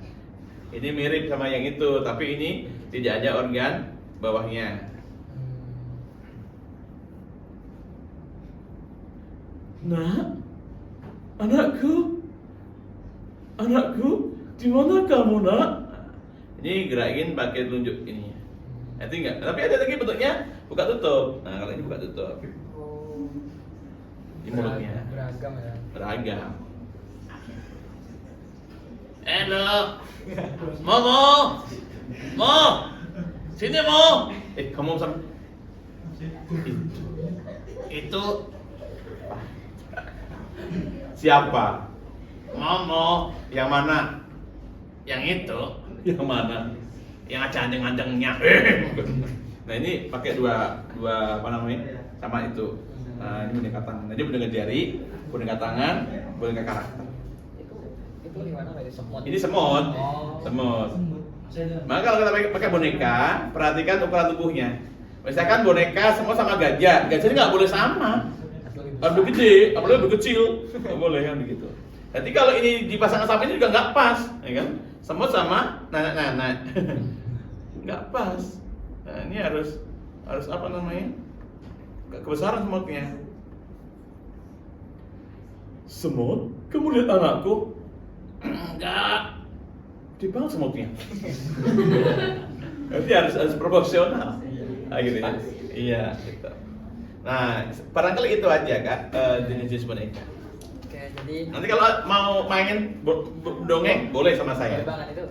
ini mirip sama yang itu, tapi ini tidak ada organ bawahnya. Nak, anakku, di mana kamu nak? Ini gerakin pakai telunjuk ini. Nanti enggak, tapi ada lagi bentuknya buka tutup. Nah, kalau ini buka tutup. Di mulutnya. Beragam ya. Beragam. Halo, Momo, Mo, sini Mo. Kamu sama itu siapa? Momo, yang mana? Yang itu? Yang mana? Yang ada anjing-anjingnya. Nah, ini pakai dua apa namanya? Sama itu. Nah, ini boneka tangan. Jadi boneka jari, boneka tangan, boneka karakter. Itu gimana kayak semut? Ini semut. Oh. Semut. Maka kalau kita pakai boneka, perhatikan ukuran tubuhnya. Misalkan boneka semut sama gajah, gajah ini nggak boleh sama. Lebih gede, apalagi lebih kecil, nggak boleh kan begitu. Jadi kalau ini dipasang sama ini juga nggak pas, ya kan? Semut sama nanak, nggak pas. Nah, ini harus apa namanya? Kebesaran semutnya. Semut, kamu lihat anakku? Enggak. Dibang semutnya. Jadi harus proporsional. Nah, gitu ya. Iya, gitu. Nah, barangkali itu aja Kak, jenis-jenis boneka. Oke, jadi Nanti kalau mau main dongeng boleh sama saya. Bener banget itu.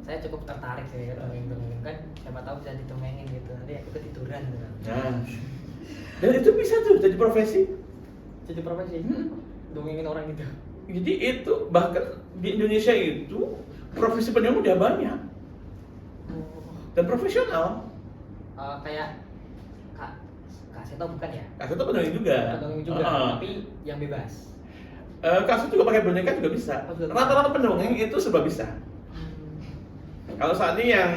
Saya cukup tertarik sih dongeng-dongeng kan. Siapa tahu bisa didongengin gitu. Nanti aku ketiduran gitu. Nah, dan itu bisa tuh jadi profesi. Jadi profesi. Dongengin orang gitu. Jadi itu bahkan di Indonesia itu profesi pendongeng udah banyak dan profesional. Kayak Kak Seto bukan ya? Kak itu pendongeng juga. Pendongeng juga, tapi yang bebas. Kak juga pakai boneka juga bisa. Rata-rata pendongeng itu serba bisa. Kalau saat ini yang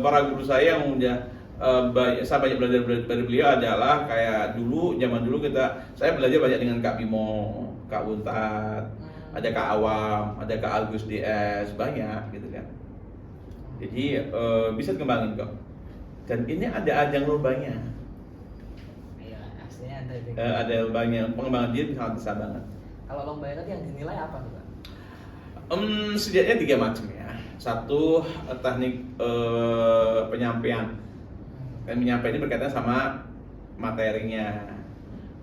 para guru saya yang udah saya banyak belajar dari beliau adalah kayak zaman dulu saya belajar banyak dengan Kak Bimo, Kak Untat, ada Kak Awam, ada Kak Agus DS, banyak gitu kan. Jadi bisa dikembangin kok. Dan ini ada ajang lombanya. Iya, aslinya ada itu. Ada lombanya, pengembangan diri sangat besar banget. Kalau lomba itu yang dinilai apa tuh, Kak? Setidaknya 3 macam ya. Satu, teknik penyampaian. Dan penyampaian ini berkaitan sama materinya,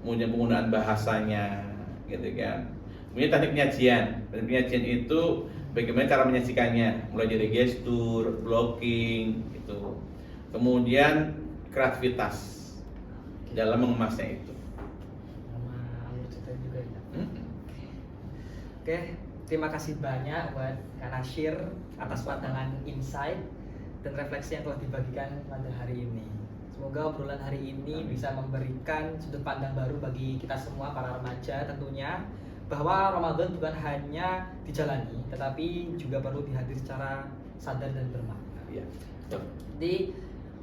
kemudian penggunaan bahasanya, gitu kan. Kemudian teknik penyajian. Teknik penyajian itu bagaimana cara menyajikannya, mulai dari gestur, blocking, gitu. Kemudian kreativitas dalam mengemasnya itu. Sama alur cerita juga ya. Oke, terima kasih banyak buat Kak Nasyir atas pandangan insight dan refleksi yang telah dibagikan pada hari ini. Semoga obrolan hari ini bisa memberikan sudut pandang baru bagi kita semua para remaja tentunya, bahwa Ramadan bukan hanya dijalani tetapi juga perlu dihadiri secara sadar dan bermakna. Iya. Jadi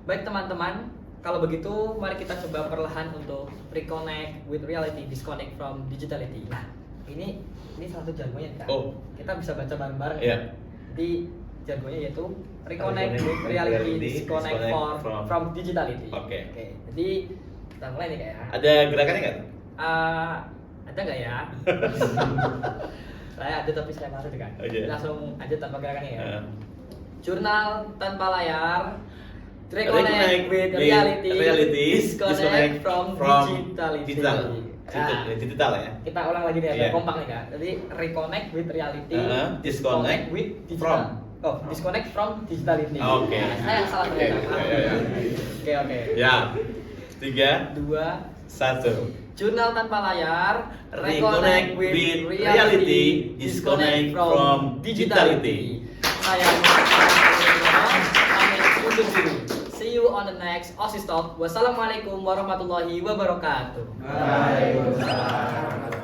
baik teman-teman, kalau begitu mari kita coba perlahan untuk reconnect with reality, disconnect from digitality. Nah, ini salah satu jargonnya kan. Oh. Kita bisa baca bareng-bareng. Iya. Jadi jargonnya yaitu reconnect with reality, disconnect from digitality. Oke. Jadi kita mulai nih Kak ya. Ada gerakannya nggak? Ada nggak ya? Saya ada tapi saya malu kan. Oke. Langsung aja tanpa gerakannya ya. Uh, Jurnal tanpa layar, reconnect with reality, disconnect from digitality. Digital ya. Kita ulang lagi nih, Iya. agak kompak nih Kak. Jadi reconnect with reality, Disconnect with from. digital. Oh, disconnect from digitality. Oke. Saya salah Oke, ternyata. oke. Oke. Ya. 3, 2, 1. Jurnal tanpa layar, Reconnect with reality, disconnect from digitality. Saya undur diri. See you on the next OSIS Talk. Wassalamualaikum warahmatullahi wabarakatuh. Waalaikumsalam.